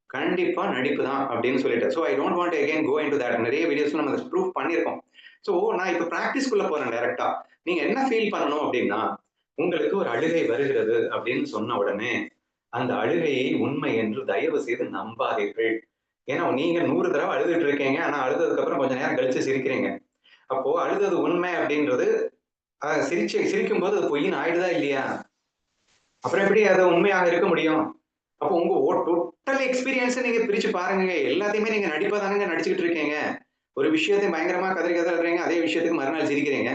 கண்டிப்பா நடிப்பு தான் அப்படின்னு சொல்லிட்டு. So I don't want to again go into that. நிறைய வீடியோஸ்ல நம்ம அதை ப்ரூவ் பண்ணியிருக்கோம். So நான் இப்ப பிராக்டிஸ்க்குள்ள போறேன் டைரக்டா. நீங்க என்ன ஃபீல் பண்ணணும் அப்படின்னா, உங்களுக்கு ஒரு அழுகை வருகிறது அப்படின்னு சொன்ன உடனே, அந்த அழுகையை உண்மை என்று தயவு செய்து நம்பாதீர்கள். ஏன்னா நீங்க 100 தடவ அழுதுட்டு இருக்கீங்க. ஆனா அழுததுக்கு அப்புறம் கொஞ்ச நேரம் கழிச்சு சிரிக்கிறீங்க. அப்போ அழுதது உண்மை அப்படின்றது சிரிக்கும்போது அது பொய்ன்னு ஆயிடுதா இல்லையா? அப்புறம் எப்படி அது உண்மையாக இருக்க முடியும்? அப்போ உங்க டோட்டல் எக்ஸ்பீரியன்ஸை நீங்க பிரிச்சு பாருங்க. எல்லாத்தையுமே நீங்க நடிப்பா தானங்க நடிச்சுக்கிட்டு இருக்கீங்க. ஒரு விஷயத்தை பயங்கரமா கதறி கதறீங்க, அதே விஷயத்துக்கு மறுநாள் சிரிக்கிறீங்க.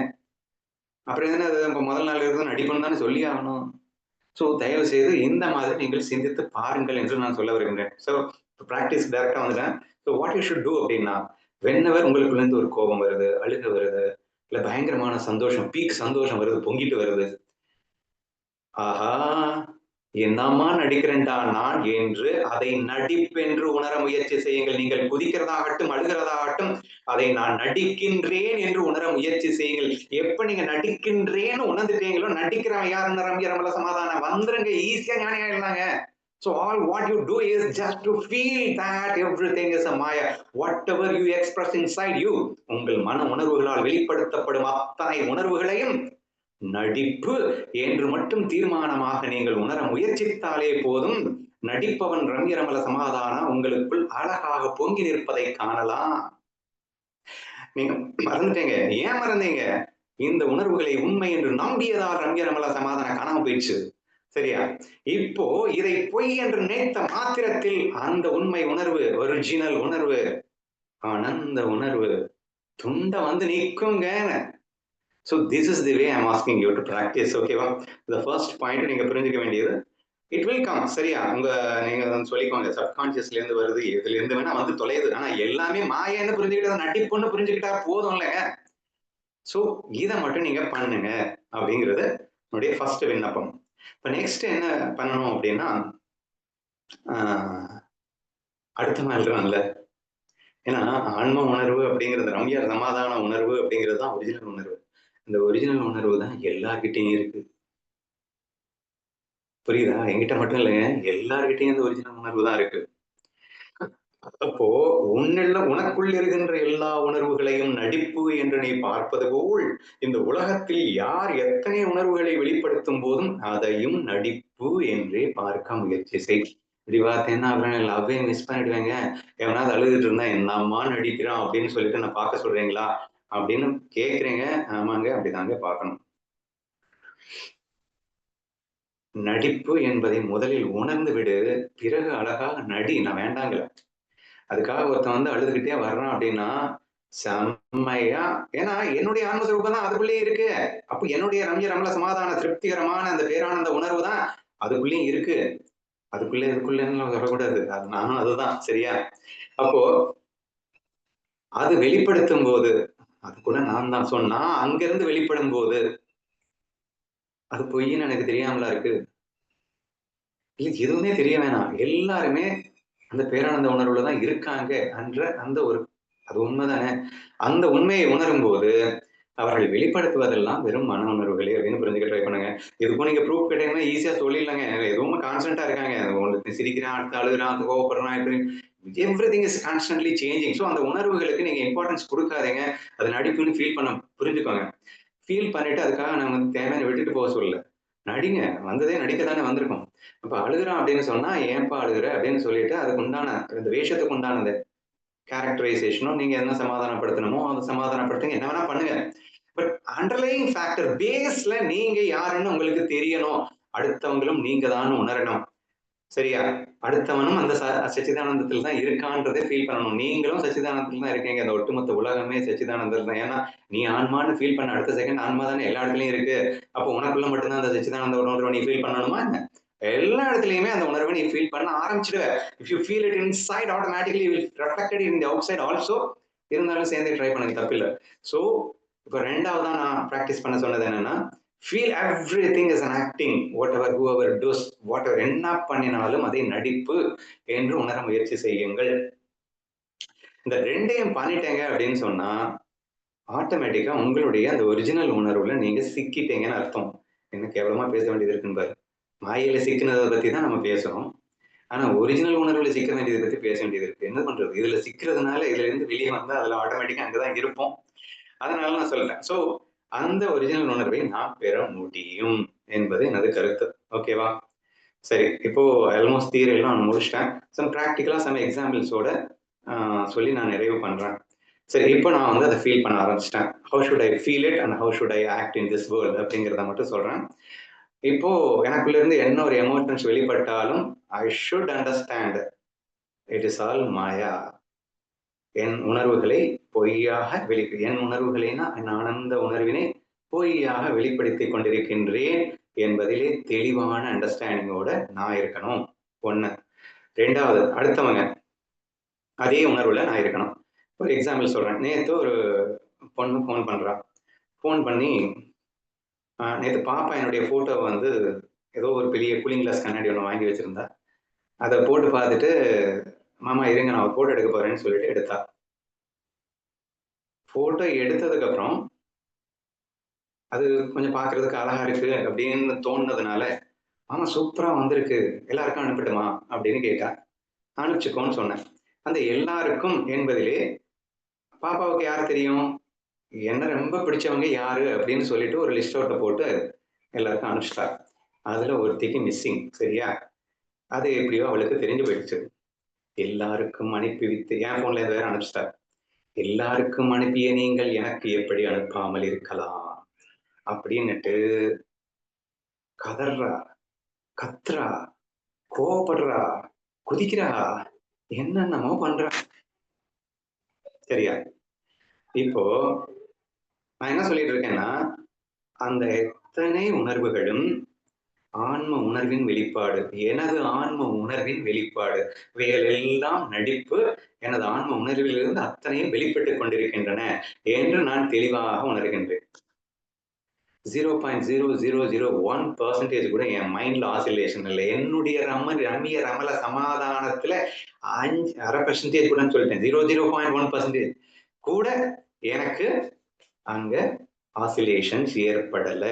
அப்புறம் என்ன அது முதல் நாள் இருந்து நடிப்புன்னு தானே சொல்லி ஆகணும். ஸோ தயவு செய்து இந்த மாதிரி நீங்கள் சிந்தித்து பாருங்கள் என்று நான் சொல்ல வருகின்றேன். ஸோ பிராக்டிஸ் டைரக்டா வந்துட்டேன். So what you should do அப்படின்னா, வென்னெவர் உங்களுக்குள்ள இருந்து ஒரு கோபம் வருது, அழுகை வருது, இல்ல பயங்கரமான சந்தோஷம், பீக் சந்தோஷம் வருது, பொங்கிட்டு வருது. ஆஹா! என்னம்மா நடிக்கிறேன்டா நான் என்று அதை நடிப்பென்று உணர முயற்சி செய்யுங்கள். நீங்கள் குதிக்கிறதாகட்டும், அழுகிறதாகட்டும், அதை நான் நடிக்கின்றேன் என்று உணர முயற்சி செய்யுங்கள். எப்ப நீங்க நடிக்கின்றேன்னு உணர்ந்துட்டீங்களோ, நடிக்கிறவன் யாருன்னு ரம்ய சமாதானம் வந்துருங்க. ஈஸியா ஞானி ஆயிடலாங்க. So all what you do is just to feel that everything is a maya. Whatever you express inside you, உங்கள் மன உணர்வுகளால் வெளிப்படுத்தப்படும் அத்தனை உணர்வுகளையும் நடிப்பு என்று மட்டும் தீர்மானமாக நீங்கள் உணர முயற்சித்தாலே போதும். நடிப்பவன் ரம்யரமல சமாதானம் உங்களுக்குள் அழகாக பொங்கி நிற்பதை காணலாம். நீங்க மறந்துட்டீங்க. ஏன் மறந்தீங்க? இந்த உணர்வுகளை உண்மை என்று நம்பியதால் ரம்யரமல சமாதானம் காணாம போயிடுச்சு. சரியா? இப்போ இதை பொய் என்று நினைத்த மாத்திரத்தில் அந்த உண்மை உணர்வு, ஒரிஜினல் உணர்வு, ஆனந்த உணர்வு துண்ட வந்து நிற்குங்க. So this is the way I'm asking you to practice. ஓகேவா? The first point நீங்க புரிஞ்சுக்க வேண்டியது, it will come. சரியா? நீங்க சொல்லிக்கோங்க. சப்கான்ஷியஸ்ல இருந்து வருது, எதுல இருந்து வேணா வந்து தொலையுது. ஆனா எல்லாமே மாயன்னு புரிஞ்சுக்கிட்டா, நடிப்புன்னு புரிஞ்சுக்கிட்டா போதும்ல. சோ இத மட்டும் நீங்க பண்ணுங்க அப்படிங்கிறது என்னுடைய ஃபர்ஸ்ட் விண்ணப்பம். இப்ப நெக்ஸ்ட் என்ன பண்ணணும் அப்படின்னா, அடுத்த நாள்ல ஏன்னா ஆன்ம உணர்வு அப்படிங்கிறது ரம்ய சமாதான உணர்வு அப்படிங்கிறது தான் ஒரிஜினல் உணர்வு. இந்த ஒரிஜினல் உணர்வு தான் எல்லார்கிட்டயும் இருக்கு. புரியுதா? என்கிட்ட மட்டும் இல்லைங்க. எல்லார்கிட்டயும் இந்த ஒரிஜினல் உணர்வு தான் இருக்கு. அப்போ உனக்குள் இருக்கின்ற எல்லா உணர்வுகளையும் நடிப்பு என்று நீ பார்ப்பது போல், இந்த உலகத்தில் யார் எத்தனை உணர்வுகளை வெளிப்படுத்தும் போதும் அதையும் நடிப்பு என்றே பார்க்க முயற்சி செய். இப்படி பார்த்தேன்னா அப்புறம் லவ்வே மிஸ் பண்ணிடுவேங்க. எவனாவது அழுதுட்டு இருந்தா என்னம்மா நடிக்கிறான் அப்படின்னு சொல்லிட்டு நான் பார்க்க சொல்றீங்களா? அப்படின்னு கேட்கிறீங்க. ஆமாங்க, அப்படிதாங்க பார்க்கணும். நடிப்பு என்பதை முதலில் உணர்ந்து விடு. பிறகு அழகாக நடி. நான் வேண்டாங்கல. அதுக்காக ஒருத்தன் வந்து அழுதுகிட்டே வர்றான் அப்படின்னா, செம்மையா ஏன்னா என்னுடைய ஆன்ம சுரூபம் தான் அதுக்குள்ளேயே இருக்கு. அப்ப என்னுடைய ரம்ய ரமல சமாதான திருப்திகரமான அந்த பேரானந்த உணர்வு தான் அதுக்குள்ளேயும் இருக்கு. இதுக்குள்ளன்னு வரக்கூடாது. நானும் அதுதான். சரியா? அப்போ அது வெளிப்படுத்தும் போது, அது கூட நான் தான் சொன்னா, அங்கிருந்து வெளிப்படும் போது, அது பொய்ன்னு எனக்கு தெரியாமலா இருக்கு. இல்ல எதுவுமே தெரிய வேணாம். எல்லாருமே அந்த பேரானந்த உணர்வுல தான் இருக்காங்க என்ற அந்த ஒரு அது உண்மைதானே. அந்த உண்மையை உணரும்போது அவர்கள் வெளிப்படுத்துவதெல்லாம் வெறும் மன உணர்வுகளே அப்படின்னு புரிஞ்சுக்க ட்ரை பண்ணுங்க. இதுக்கும் நீங்க ப்ரூஃப் கேட்டீங்கன்னா ஈஸியா சொல்லிடலாங்க. எதுவுமே கான்ஸ்டன்டா இருக்காங்க. ஒருத்தன் சிரிக்கிறான், அடுத்து அழுகுறான், அடுத்து கோவப்படுறான், இப்படி everything is constantly changing. So அந்த உணர்வுகளுக்கு நீங்க இம்பார்ட்டன்ஸ் கொடுக்காதீங்க. அது நடிப்புன்னு ஃபீல் பண்ண புரிஞ்சுக்கோங்க. ஃபீல் பண்ணிட்டு அதுக்காக நான் வந்து தேவையான விட்டுட்டு போக சொல்லல. நடிங்க. வந்ததே நடிக்க தானே வந்திருக்கோம். அப்ப அழுகுறான் அப்படின்னு சொன்னா, ஏன்பா அழுகுற? அப்படின்னு சொல்லிட்டு அதுக்கு உண்டான இந்த வேஷத்துக்கு உண்டானது கேரக்டரைசேஷனும் நீங்க என்ன சமாதானப்படுத்தணுமோ, அதை சமாதானப்படுத்துங்க. என்ன வேணா பண்ணுங்க. பட் அண்டர்லைங் ஃபேக்டர் பேஸ்ல நீங்க யாருன்னு உங்களுக்கு தெரியணும். அடுத்தவங்களும் நீங்க தான் உணரணும். சரியா? அடுத்தவனும் அந்த சச்சிதானந்தத்தில் தான் இருக்கான்றதை ஃபீல் பண்ணணும். நீங்களும் சச்சிதானந்தத்தில் தான் இருக்கீங்க. அந்த ஒட்டுமொத்த உலகமே சச்சிதானந்தத்தில் தான். ஏன்னா, நீ ஆன்மான்னு ஃபீல் பண்ண அடுத்த செகண்ட் ஆன்மா தானே எல்லா இடத்துலயும் இருக்கு. அப்போ உனக்குள்ள மட்டும் தான் அந்த சச்சிதானந்த உணர்வை நீ ஃபீல் பண்ணணுமா என்ன? எல்லா இடத்துலயுமே அந்த உணர்வை நீ ஃபீல் பண்ண ஆரம்பிச்சிடுவ. If you feel it inside automatically will reflected in the outside also. இருந்தாலும் சேர்ந்தே ட்ரை பண்ணுங்க, தப்பில்ல. ஸோ இப்போ 2வதா நான் பிராக்டிஸ் பண்ண சொன்னது என்னன்னா, feel everything is an acting. Whatever whoever does whatever என்ன பண்ணினாலும் அதை நடிப்பு என்று உணர முயற்சி செய்யுங்கள். இந்த 2யும் பண்ணிட்டேங்க அப்படின்னு சொன்னா, ஆட்டோமேட்டிக்கா உங்களுடைய அந்த ஒரிஜினல் உணர்வுல நீங்க சிக்கிட்டீங்கன்னு அர்த்தம். என்ன கேவலமா பேச வேண்டியது இருக்குன்னு பாரு. மாயையில சிக்கினதை பத்தி தான் நம்ம பேசுறோம். ஆனா ஒரிஜினல் உணர்வுல சிக்க வேண்டியதை பத்தி பேச வேண்டியது இருக்கு. என்ன பண்றது? இதுல சிக்கிறதுனால இதுல இருந்து வெளியே வந்தா அதுல ஆட்டோமேட்டிக்கா அங்கதான் இருப்போம். அதனால நான் சொல்றேன். சோ அந்த ஒரிஜினல் உணர்வை நாம் பெற முடியும் என்பது எனது கருத்து. ஓகேவா? சரி. இப்போ ஆல்மோஸ்ட் தியரி எல்லாம் நான் முடிச்சிட்டேன். சம் பிராக்டிகலா சம் எக்ஸாம்பிள்ஸோட சொல்லி நான் நிறைவு பண்றேன். சரி, இப்போ நான் வந்து அதை ஃபீல் பண்ண ஆரம்பிச்சிட்டேன். How should I feel it and how should I act in this world அப்படிங்கிறத மட்டும் சொல்றேன். இப்போ எனக்குள்ள இருந்து என்ன ஒரு எமோஷன்ஸ் வெளிப்பட்டாலும், I should understand it is all maya. என் உணர்வுகளை பொய்யாக என் உணர்வுகளைனா என் ஆனந்த உணர்வினை பொய்யாக வெளிப்படுத்திக் கொண்டிருக்கின்றேன் என்பதிலே தெளிவான அண்டர்ஸ்டாண்டிங்கோட நான் இருக்கணும். 1. 2வது அடுத்தவங்க அதே உணர்வுல நான் இருக்கணும். ஒரு எக்ஸாம்பிள் சொல்றேன். நேத்து ஒரு பொண்ணு ஃபோன் பண்றா. ஃபோன் பண்ணி, நேத்து பாப்பா என்னுடைய ஃபோட்டோவ வந்து ஏதோ ஒரு பெரிய கூலிங் கிளாஸ் கண்ணாடி ஒண்ணு வாங்கி வச்சிருந்தா. அத போட்டு பார்த்துட்டு, மாமா இருங்க நான் ஒரு ஃபோட்டோ எடுக்க போறேன்னு சொல்லிட்டு எடுத்தா. ஃபோட்டோ எடுத்ததுக்கப்புறம், அது கொஞ்சம் பார்க்கறதுக்கு அழகா இருக்கு அப்படின்னு தோணுனதுனால, "மாமா சூப்பரா வந்திருக்கு. எல்லாருக்கும் அனுப்பட்டுமா?" அப்படின்னு கேட்டா. அனுப்பிச்சுக்கோன்னு சொன்னேன். அந்த எல்லாருக்கும் என்பதிலே, பாப்பாவுக்கு யார் தெரியும்? என்ன ரொம்ப பிடிச்சவங்க யாரு அப்படின்னு சொல்லிட்டு ஒரு லிஸ்ட் அவுட்ட போட்டு எல்லாருக்கும் அனுப்பிச்சுட்டா. அதுல ஒருத்திக்கு மிஸ்ஸிங். சரியா? அது எப்படியோ அவளுக்கு தெரிஞ்சு போயிடுச்சு. எல்லாருக்கும் அனுப்பிவிட்டு என் ஃபோன்ல இருந்து வேற அனுப்பிச்சுட்டா. எல்லாருக்கும் அனுப்பிய நீங்கள் எனக்கு எப்படி அனுப்பாமல் இருக்கலாம்? அப்படின்னுட்டு கதர்றா, கத்துறா, கோவப்படுறா, குதிக்கிறா, என்னென்னமோ பண்றா. சரியா? இப்போ நான் என்ன சொல்லிட்டு இருக்கேன்னா, அந்த எத்தனை உணர்வுகளும் ஆன்ம உணர்வின் வெளிப்பாடு. எனது ஆன்ம உணர்வின் வெளிப்பாடு. இவைகளெல்லாம் நடிப்பு. எனது ஆன்ம உணர்விலிருந்து அத்தனையும் வெளிப்பட்டுக் கொண்டிருக்கின்றன என்று நான் தெளிவாக உணர்கின்றேன். 0.0001% கூட என் மைண்ட்ல ஆசிலேஷன் இல்ல. என்னுடைய ரம்மிய ரமல சமாதானத்துல 1/2% கூடன்னு சொல்லிட்டேன். 0.1% கூட எனக்கு அங்க ஆசிலேஷன்ஸ் ஏற்படல.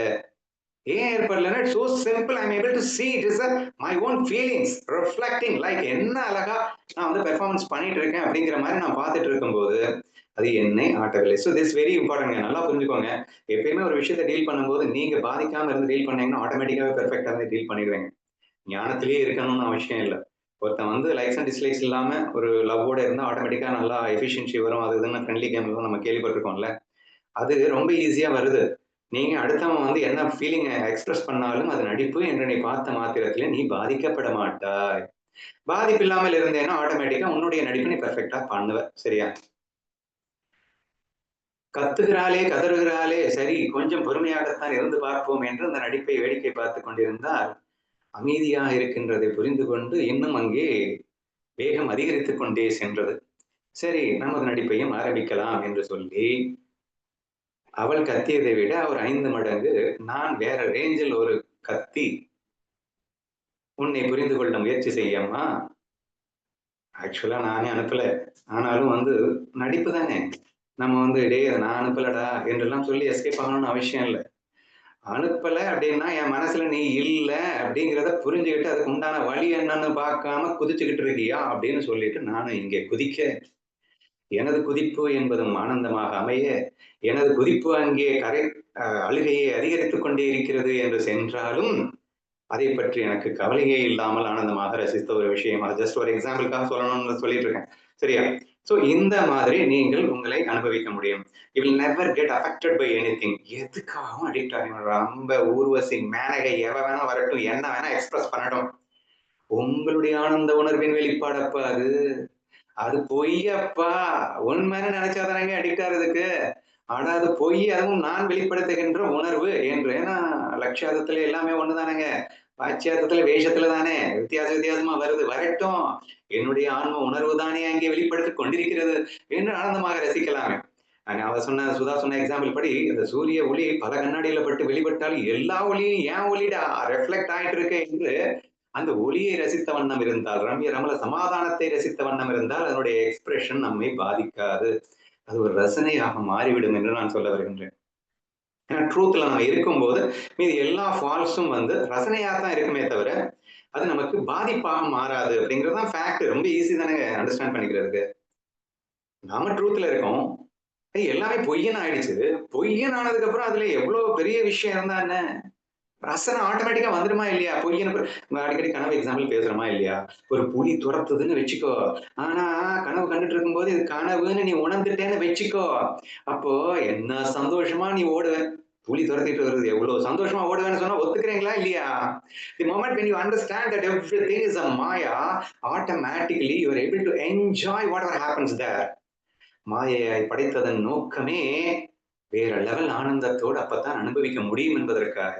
ஏன் ஏற்படலன்னா, it's so simple. I am able to see it is my own feelings reflecting like என்ன அழகா நான் வந்து பெர்ஃபார்மன்ஸ் பண்ணிட்டு இருக்கேன் அப்படிங்கிற மாதிரி நான் பார்த்துட்டு இருக்கும்போது, அது என்னை ஆட்டவில்லை. ஸோ திஸ் வெரி இம்பார்ட்டன்ட்ங்க. நல்லா புரிஞ்சுக்கோங்க. எப்பயுமே ஒரு விஷயத்த டீல் பண்ணும்போது, நீங்க பாதிக்காம இருந்து டீல் பண்ணீங்கன்னா, ஆட்டோமேட்டிக்காவே பெர்ஃபெக்ட்டாவே டீல் பண்ணிடுவீங்க. ஞானத்திலேயே இருக்கணும்னு அவசியம் இல்ல. ஒருத்தன் வந்து லைக்ஸ் அண்ட் டிஸ்லைக்ஸ் இல்லாம ஒரு லவ்வோட இருந்தா ஆட்டோமேட்டிக்கா நல்லா எஃபிஷியன்சி வரும். அது இதுன்னு ஃப்ரெண்ட்லி கேம்லாம் நம்ம கேள்விப்பட்டிருக்கோம்ல. அது ரொம்ப ஈஸியா வருது. நீங்க அடுத்தவன் வந்து என்ன ஃபீலிங்க எக்ஸ்பிரஸ் பண்ணாலும் அது நடிப்பு என்று நீ பார்த்த மாத்திரத்திலே நீ பாதிக்கப்பட மாட்டாய். பாதிப்பு இல்லாமல் இருந்தேன்னா ஆட்டோமேட்டிக்கா உன்னுடைய நடிப்பை நீ பெர்ஃபெக்ட்டா பண்ணுவ. சரியா? கத்துகிறாளே, கதறுகிறாளே, சரி கொஞ்சம் பொறுமையாகத்தான் இருந்து பார்ப்போம் என்று அந்த நடிப்பை வேடிக்கை பார்த்துக் கொண்டிருந்தால், அமைதியாக இருக்கின்றதை புரிந்து கொண்டு இன்னும் அங்கே வேகம் அதிகரித்துக் கொண்டே சென்றது. சரி நமது நடிப்பையும் ஆரம்பிக்கலாம் என்று சொல்லி, அவள் கத்தியதை விட ஒரு 5 மடங்கு நான் வேற ரேஞ்சில் ஒரு கத்தி, "உன்னை புரிந்து கொள்ள முயற்சி செய் அம்மா." ஆக்சுவலா நானே அனுப்பல. ஆனாலும் வந்து நடிப்பு தானே. நம்ம வந்து "டேய் அத நான் அனுப்பலடா" என்றெல்லாம் சொல்லி எஸ்கேப் ஆகணும்னு அவசியம் இல்ல. அனுப்பல அப்டின்னா, என் மனசுல நீ இல்ல அப்டிங்கிறத புரிஞ்சுகிட்டு, அதுக்கு உண்டான வழி என்னன்னு பார்க்காம குதிச்சுக்கிட்டு இருக்கியா? அப்படின்னு சொல்லிட்டு நானும் இங்கே குதிக்க, எனது குதிப்பு என்பதும் ஆனந்தமாக அமைய, எனது குதிப்பு அங்கே அழுகையை அதிகரித்துக் கொண்டே இருக்கிறது என்று சென்றாலும், அதைப் பற்றி எனக்கு கவலையே இல்லாமல் ஆனந்தமாக ரசித்த ஒரு விஷயம். அது ஜஸ்ட் ஒரு எக்ஸாம்பிள்க்காக சொல்லணும்னு சொல்லிட்டு இருக்கேன். சரியா? சோ இந்த மாதிரி நீங்கள் உங்களை அனுபவிக்க முடியும். You will never get affected by anything. எதுக்காகவும் அடிக்ட் ஆக ரொம்ப ஊர்வசி, மேனகை எவ வேணா வரட்டும், என்ன வேணா எக்ஸ்பிரஸ் பண்ணட்டும். உங்களுடைய ஆனந்த உணர்வின் வெளிப்பாடப்பா அது. அது பொய்யப்பா. உண்மைன்னு நினைச்சா தானங்க அடிக்ட் ஆகுறதுக்கு. ஆனா அது பொய். அதுவும் நான் வெளிப்படுத்துகின்ற உணர்வு என்று. ஏன்னா லட்சியார்த்தத்துல எல்லாமே ஒண்ணுதானங்க. வாச்சியார்த்தத்துல வேஷத்துல தானே வித்தியாசமா வருது. வரட்டும். என்னுடைய ஆன்ம உணர்வு தானே அங்கே வெளிப்படுத்திக் கொண்டிருக்கிறது என்று ஆனந்தமாக ரசிக்கலாமே. அவ சொன்ன சுதா சொன்ன எக்ஸாம்பிள் படி இந்த சூரிய ஒளி பல கண்ணாடியில பட்டு வெளிப்பட்டால் எல்லா ஒளியும் ஏன் ஒளிடா ரெஃப்ளெக்ட் ஆயிட்டு இருக்கு என்று அந்த ஒளியை ரசித்த வண்ணம் இருந்தால், ரம்ய ரமல சமாதானத்தை ரசித்த வண்ணம் இருந்தால், அதனுடைய எக்ஸ்பிரஷன் நம்மை பாதிக்காது. அது ஒரு ரசனையாக மாறிவிடும் என்று நான் சொல்ல வருகின்றேன். ஏன்னா ட்ரூத்ல நம்ம இருக்கும்போது, மீதி எல்லா ஃபால்ஸும் வந்து ரசனையா தான் இருக்குமே தவிர, அது நமக்கு பாதிப்பாக மாறாது அப்படிங்கிறது தான் ஃபேக்ட். ரொம்ப ஈஸி தானங்க அண்டர்ஸ்டாண்ட் பண்ணிக்கிறதுக்கு. நாம ட்ரூத்ல இருக்கோம். எல்லாமே பொய்யன்னு ஆயிடுச்சு. பொய்யன்னு ஆனதுக்கு அப்புறம் அதுல எவ்வளவு பெரிய விஷயம் இருந்தா என்ன? ரசனை ஆட்டோமேட்டிக்கா வந்துருமா இல்லையா? பொய்யன்னு நம்ம அடிக்கடி கனவு எக்ஸாம்பிள் பேசுறோமா இல்லையா? ஒரு புலி துரத்துதுன்னு வச்சுக்கோ. ஆனா கனவு கண்டுட்டு இருக்கும்போது இது கனவுன்னு நீ உணர்ந்துட்டேன்னு வச்சுக்கோ. அப்போ என்ன சந்தோஷமா நீ ஓடுவ. புலி துரத்திட்டு வருது. எவ்வளவு சந்தோஷமா ஓடுவேன்னு சொன்னா ஒத்துக்கிறீங்களா இல்லையா? The moment when you understand that everything is a Maya, automatically you are able to enjoy whatever happens there. மாயையை படைத்ததன் நோக்கமே வேற லெவல் ஆனந்தத்தோடு அப்பத்தான் அனுபவிக்க முடியும் என்பதற்காக.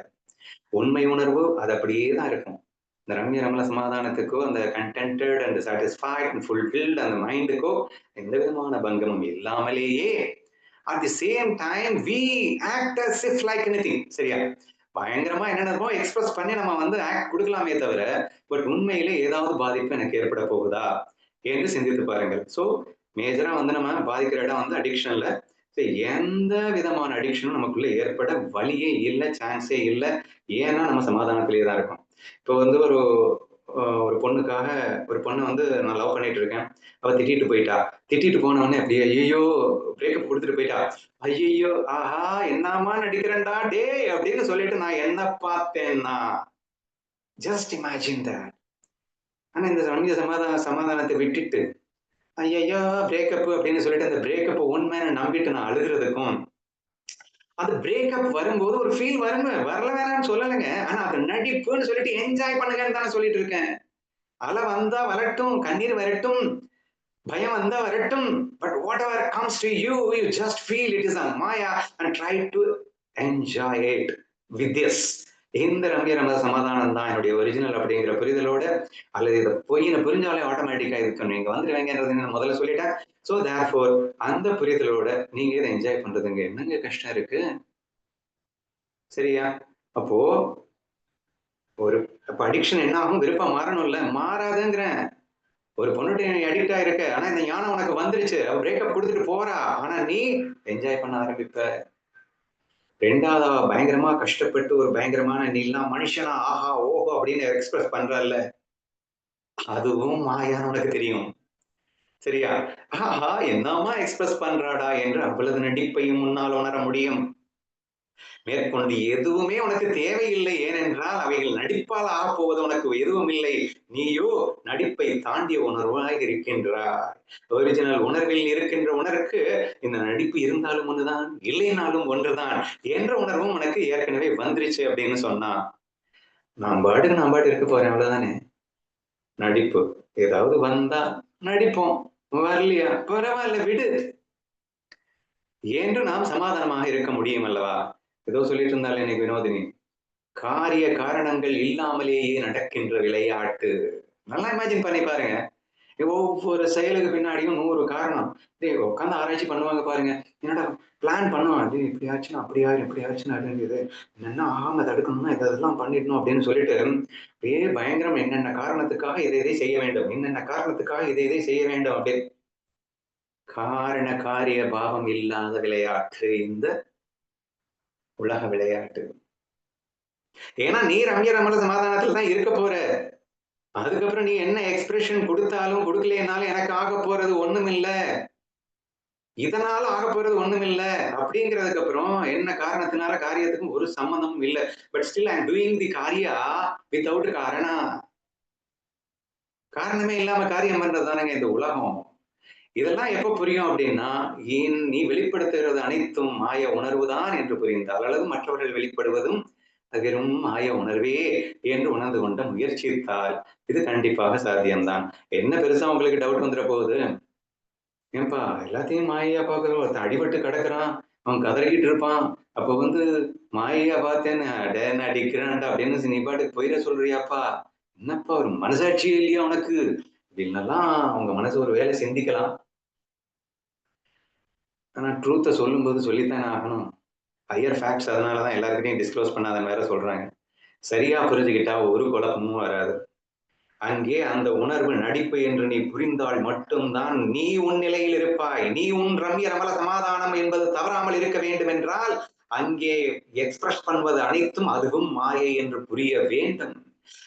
உண்மை உணர்வு அது அப்படியே தான் இருக்கும். இந்த ரம்ய ரமண சமாதானத்துக்கோ, அந்த contented and satisfied and fulfilled அந்த மைண்டுக்கோ எந்த விதமான பங்கமும் இல்லாமலேயே at the same time we act as if like anything. சரியா? பயங்கரமா என்னென்னமோ எக்ஸ்பிரஸ் பண்ணி நம்ம வந்து ஆக்ட் கொடுக்கலாமே தவிர, பட் உண்மையிலே ஏதாவது பாதிப்பு எனக்கு ஏற்பட போகுதா என்று சிந்தித்து பாருங்கள். ஸோ மேஜரா வந்து நம்ம பாதிக்கிற இடம் வந்து அடிக்ஷன்ல. எந்த விதமான அடிக்ஷனும் நமக்குள்ள ஏற்பட வழியே இல்லை, சான்ஸே இல்லை. ஏன்னா நம்ம சமாதானத்திலேயே தான் இருக்கோம். இப்போ வந்து ஒரு ஒரு பொண்ணுக்காக ஒரு பொண்ணு வந்து நான் லவ் பண்ணிட்டு இருக்கேன். அவ திட்டிட்டு போயிட்டா. திட்டிட்டு போன உடனே அப்படியே ஐயையோ! பிரேக்கப் குடுத்துட்டு போயிட்டா. ஐயையோ! ஆஹா! என்னாம்மா நடிக்கிறேன்டா டேய்! அப்படின்னு சொல்லிட்டு நான் என்ன பார்த்தேன்னா, ஜஸ்ட் இமேஜின் தட். ஆனா இந்த ரம்ய சமாதானத்தை விட்டுட்டு, ஐயையோ! பிரேக்கப் அப்படின்னு சொல்லிட்டு அந்த பிரேக்கப்ப உண்மைன்னு நம்பிட்டு நான் அழுகுறதுக்கும், அந்த பிரேக்கப் வரும்போது ஒரு ஃபீல் வருங்க. வரல வேணாம்னு சொல்லலங்க. ஆனா அது நடிப்புன்னு சொல்லிட்டு என்ஜாய் பண்ணுங்கன்னு தானே சொல்லிட்டு இருக்கேன். அலை வந்தா வரட்டும், கண்ணீர் வரட்டும், பயம் வந்தா வரட்டும். But whatever comes to you, you just feel it is a Maya and try to enjoy it with this. இந்த ரம்ய ரம சமாதானம் தான் என்னுடைய ஒரிஜினல் அப்படிங்கிற புரிதலோட, அல்லது இதை பொய்ன்னு புரிஞ்சாலே ஆட்டோமேட்டிக்கா இதுக்கு நீங்க வந்துருவீங்கன்றது நான் முதல்ல சொல்லிட்டேன். ஸோ தேர்ஃபோர் அந்த புரிதலோட நீங்க இதை என்ஜாய் பண்றதுங்க என்னங்க கஷ்டம் இருக்கு? சரியா? அப்போ ஒரு அப்ப அடிக்ஷன் என்ன ஆகும்? விருப்பம் மாறணும்ல? மாறாதுங்கிறேன். ஒரு பொண்ணுட்ட நீ அடிக்ட் ஆயிருக்க. ஆனா இந்த ஞானம் உனக்கு வந்துருச்சு. அவ பிரேக்கப் குடுத்துட்டு போறா. ஆனா நீ என்ஜாய் பண்ண ஆரம்பிப்ப. 2வது அவ பயங்கரமா கஷ்டப்பட்டு ஒரு பயங்கரமான நீலாம் மனுஷனா ஆஹா, ஓஹோ அப்படின்னு எக்ஸ்பிரஸ் பண்றால்ல. அதுவும் மாயான்னு உனக்கு தெரியும். சரியா? ஆஹா என்னம்மா எக்ஸ்பிரஸ் பண்றாடா என்று அவ்வளவு நடிப்பையும் உன்னால் உணர முடியும். மேற்கொண்டு எதுவுமே உனக்கு தேவையில்லை. ஏனென்றால் அவைகள் நடிப்பால் ஆகப்போவது உனக்கு எதுவும் இல்லை. நீயோ நடிப்பை தாண்டிய உணர்வாக இருக்கின்றாய். ஒரிஜினல் உணர்வில் இருக்கின்ற உணர்வுக்கு இந்த நடிப்பு இருந்தாலும் ஒண்ணுதான், இல்லைனாலும் ஒன்றுதான் என்ற உணர்வும் உனக்கு ஏற்கனவே வந்துருச்சு அப்படின்னு சொன்னா, நான் பாட்டுக்கு இருக்க போறேன் அவ்வளவுதானே. நடிப்பு ஏதாவது வந்தா நடிப்போம், வரலையா பரவாயில்ல விடு என்று நாம் சமாதானமாக இருக்க முடியும் அல்லவா? ஏதோ சொல்லிட்டு இருந்தாலே இன்னைக்கு வினோதினி, காரிய காரணங்கள் இல்லாமலேயே நடக்கின்ற விளையாட்டு. நல்லா இமேஜின் பண்ணி பாருங்க. ஒவ்வொரு செயலுக்கு பின்னாடியும் 100 காரணம். உட்கார்ந்து ஆராய்ச்சி பண்ணுவாங்க பாருங்க. என்னடா பிளான் பண்ணுவான். அது இப்படி ஆச்சுன்னா அப்படி ஆயிரும், இப்படி ஆச்சுன்னா அப்படிங்குது. என்னென்ன ஆகாம தடுக்கணும்னா இதெல்லாம் பண்ணிடணும் அப்படின்னு சொல்லிட்டு, அப்படியே பயங்கரம் என்னென்ன காரணத்துக்காக இதை செய்ய வேண்டும். என்னென்ன காரணத்துக்காக இதை செய்ய வேண்டும் அப்படின்னு. காரண காரிய பாவம் இல்லாத விளையாட்டு இந்த உலக விளையாட்டு. ஏன்னா நீ ரம்ய ரமண சமாதானத்துல தான் இருக்க போற. அதுக்கப்புறம் நீ என்ன எக்ஸ்பிரஷன் கொடுத்தாலும் கொடுக்கலைனாலும் எனக்கு ஆக போறது ஒண்ணுமில்ல. இதனால ஆக போறது ஒண்ணுமில்ல அப்படிங்கிறதுக்கு அப்புறம் என்ன காரணத்தினால காரியத்துக்கும் ஒரு சம்பந்தமும் இல்ல. But still I am doing the காரியா வித்தவுட் காரணா. காரணமே இல்லாம காரியம் பண்றது தானங்க இந்த உலகம். இதெல்லாம் எப்ப புரியும் அப்படின்னா, நீ வெளிப்படுத்துகிறது அனைத்தும் மாய உணர்வுதான் என்று புரிந்தால், அல்லது மற்றவர்கள் வெளிப்படுவதும் வெறும் மாய உணர்வே என்று உணர்ந்து கொண்ட முயற்சித்தால் இது கண்டிப்பாக சாத்தியம்தான். என்ன பெருசா உங்களுக்கு டவுட் வந்துட போகுது? ஏன்பா எல்லாத்தையும் மாயையா பாக்குறோம். ஒருத்தன் அடிபட்டு கிடக்குறான், அவன் கதறிக்கிட்டு இருப்பான். அப்ப வந்து மாயையா பார்த்தேன்னு அடேன்னு அடிக்கிறான்டா அப்படின்னு நீ பாட்டுக்கு போயிட சொல்றியாப்பா? என்னப்பா ஒரு மனசாட்சியே இல்லையா உனக்கு? அப்படின்னெல்லாம் அவங்க மனசு ஒரு வேலை சிந்திக்கலாம். ஆனா ட்ரூத்த சொல்லும்போது சொல்லித்தானே ஆகணும். ஹையர் ஃபேக்ட்ஸ் அதனாலதான் எல்லாருக்கிட்டையும் டிஸ்க்ளோஸ் பண்ணாதன்னு வேற சொல்றாங்க. சரியா புரிஞ்சுக்கிட்டா ஒரு குழப்பமும் வராது. அங்கே அந்த உணர்வு நடிப்பு என்று நீ புரிந்தால் மட்டும்தான் நீ உன் நிலையில் இருப்பாய். நீ உன் ரம்ய ரமல சமாதானம் என்பது தவறாமல் இருக்க வேண்டும் என்றால் அங்கே எக்ஸ்பிரஸ் பண்ணுவது அனைத்தும் அதுவும் மாயை என்று புரிய வேண்டும்.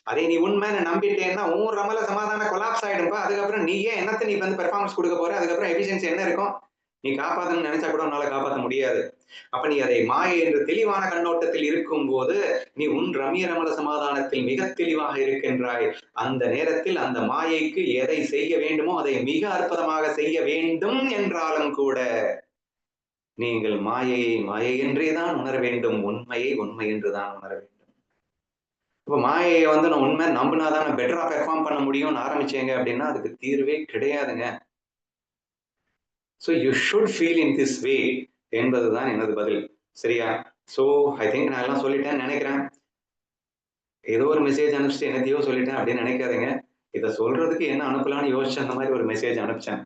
அதை நீ உண்மைன்னு நம்பிட்டேன்னா உன் ரமல சமாதானம் கொலாப்ஸ் ஆயிடும்பா. அதுக்கப்புறம் நீயே என்னத்தை நீ வந்து பெர்ஃபார்மன்ஸ் கொடுக்க போற? அதுக்கப்புறம் எஃபிஷியன்சி என்ன இருக்கும்? நீ காப்பாத்தணும்னு நினைச்சா கூட உன்னால காப்பாற்ற முடியாது. அப்ப நீ அதை மாயை என்று தெளிவான கண்ணோட்டத்தில் இருக்கும் போது நீ உன் ரம்ய ரமண சமாதானத்தில் மிக தெளிவாக இருக்கின்றாய். அந்த நேரத்தில் அந்த மாயைக்கு எதை செய்ய வேண்டுமோ அதை மிக அற்புதமாக செய்ய வேண்டும் என்றாலும் கூட நீங்கள் மாயையை மாயை என்றே தான் உணர வேண்டும். உண்மையை உண்மை என்று தான் உணர வேண்டும். இப்ப மாயைய வந்து நான் உண்மை நம்புனா தான் நான் பெட்டரா பெர்ஃபார்ம் பண்ண முடியும்னு ஆரம்பிச்சீங்க அப்படின்னா, அதுக்கு தீர்வே கிடையாதுங்க. So you should feel in this way என்பதுதான் எனது பதில். சரியா? ஸோ ஐ திங்க் நான் எல்லாம் சொல்லிட்டேன்னு நெனைக்கிறேன். ஏதோ ஒரு மெசேஜ் அனுப்பிச்சுட்டு என்னத்தையோ சொல்லிட்டேன் அப்படின்னு நெனைக்காதீங்க. இத சொல்றதுக்கு என்ன அனுப்பலாம்னு யோசிச்சு அந்த மாரி ஒரு மெசேஜ் அனுப்பிச்சேன்.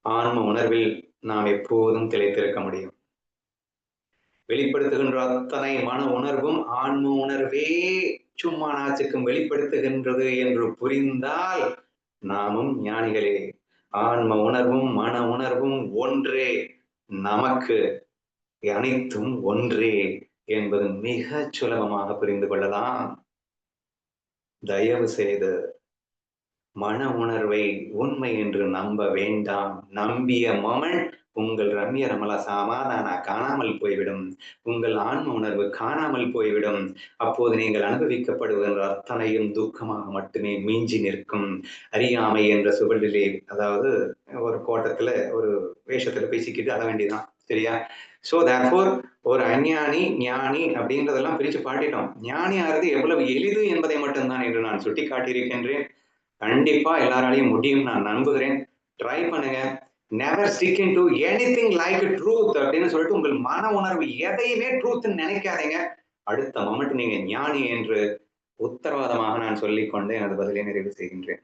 ஆன்ம உணர்வில் நாம் எப்போதும் திளைத்திருக்க முடியும். வெளிப்படுத்துகின்ற அத்தனை மன உணர்வும் ஆன்ம உணர்வே சும்மா நாச்சுக்கும் வெளிப்படுத்துகின்றது என்று புரிந்தால் நாமும் ஞானிகளே. ஆன்ம உணர்வும் மன உணர்வும் ஒன்றே. நமக்கு அனைத்தும் ஒன்றே என்பது மிகச் சுலபமாக புரிந்து கொள்ளலாம். தயவு செய்து மன உணர்வை உண்மை என்று நம்ப வேண்டாம். நம்பிய மொமெண்ட் உங்கள் ரம்ய ரமல சமாதான காணாமல் போய்விடும். உங்கள் ஆன்ம உணர்வு காணாமல் போய்விடும். அப்போது நீங்கள் அனுபவிக்கப்படுகின்ற அத்தனையும் துக்கமாக மட்டுமே மிஞ்சி நிற்கும். அறியாமை என்ற சுவடிலே அதாவது ஒரு கோட்டத்துல ஒரு வேஷத்துல பேசிக்கிட்டு அழ வேண்டியதுதான். சரியா? ஸோ தேர்ஃபோர் ஒரு அஞ்ஞானி, ஞானி அப்படின்றதெல்லாம் பிரிச்சு காட்டிட்டோம். ஞானி ஆறது எவ்வளவு எளிது என்பதை மட்டும் தான் என்று நான் சுட்டிக்காட்டியிருக்கின்றேன். கண்டிப்பா எல்லாராலையும் முடியும் நான் நம்புகிறேன். ட்ரை பண்ணுங்க. Never stick into anything like truth அப்படின்னு சொல்லிட்டு உங்கள் மன உணர்வு எதையுமே ட்ரூத்ன்னு நினைக்காதீங்க. அடுத்த மொமெண்ட் நீங்க ஞானி என்று உத்தரவாதமாக நான் சொல்லிக் கொண்டு எனது பதிலை நிறைவு செய்கின்றேன்.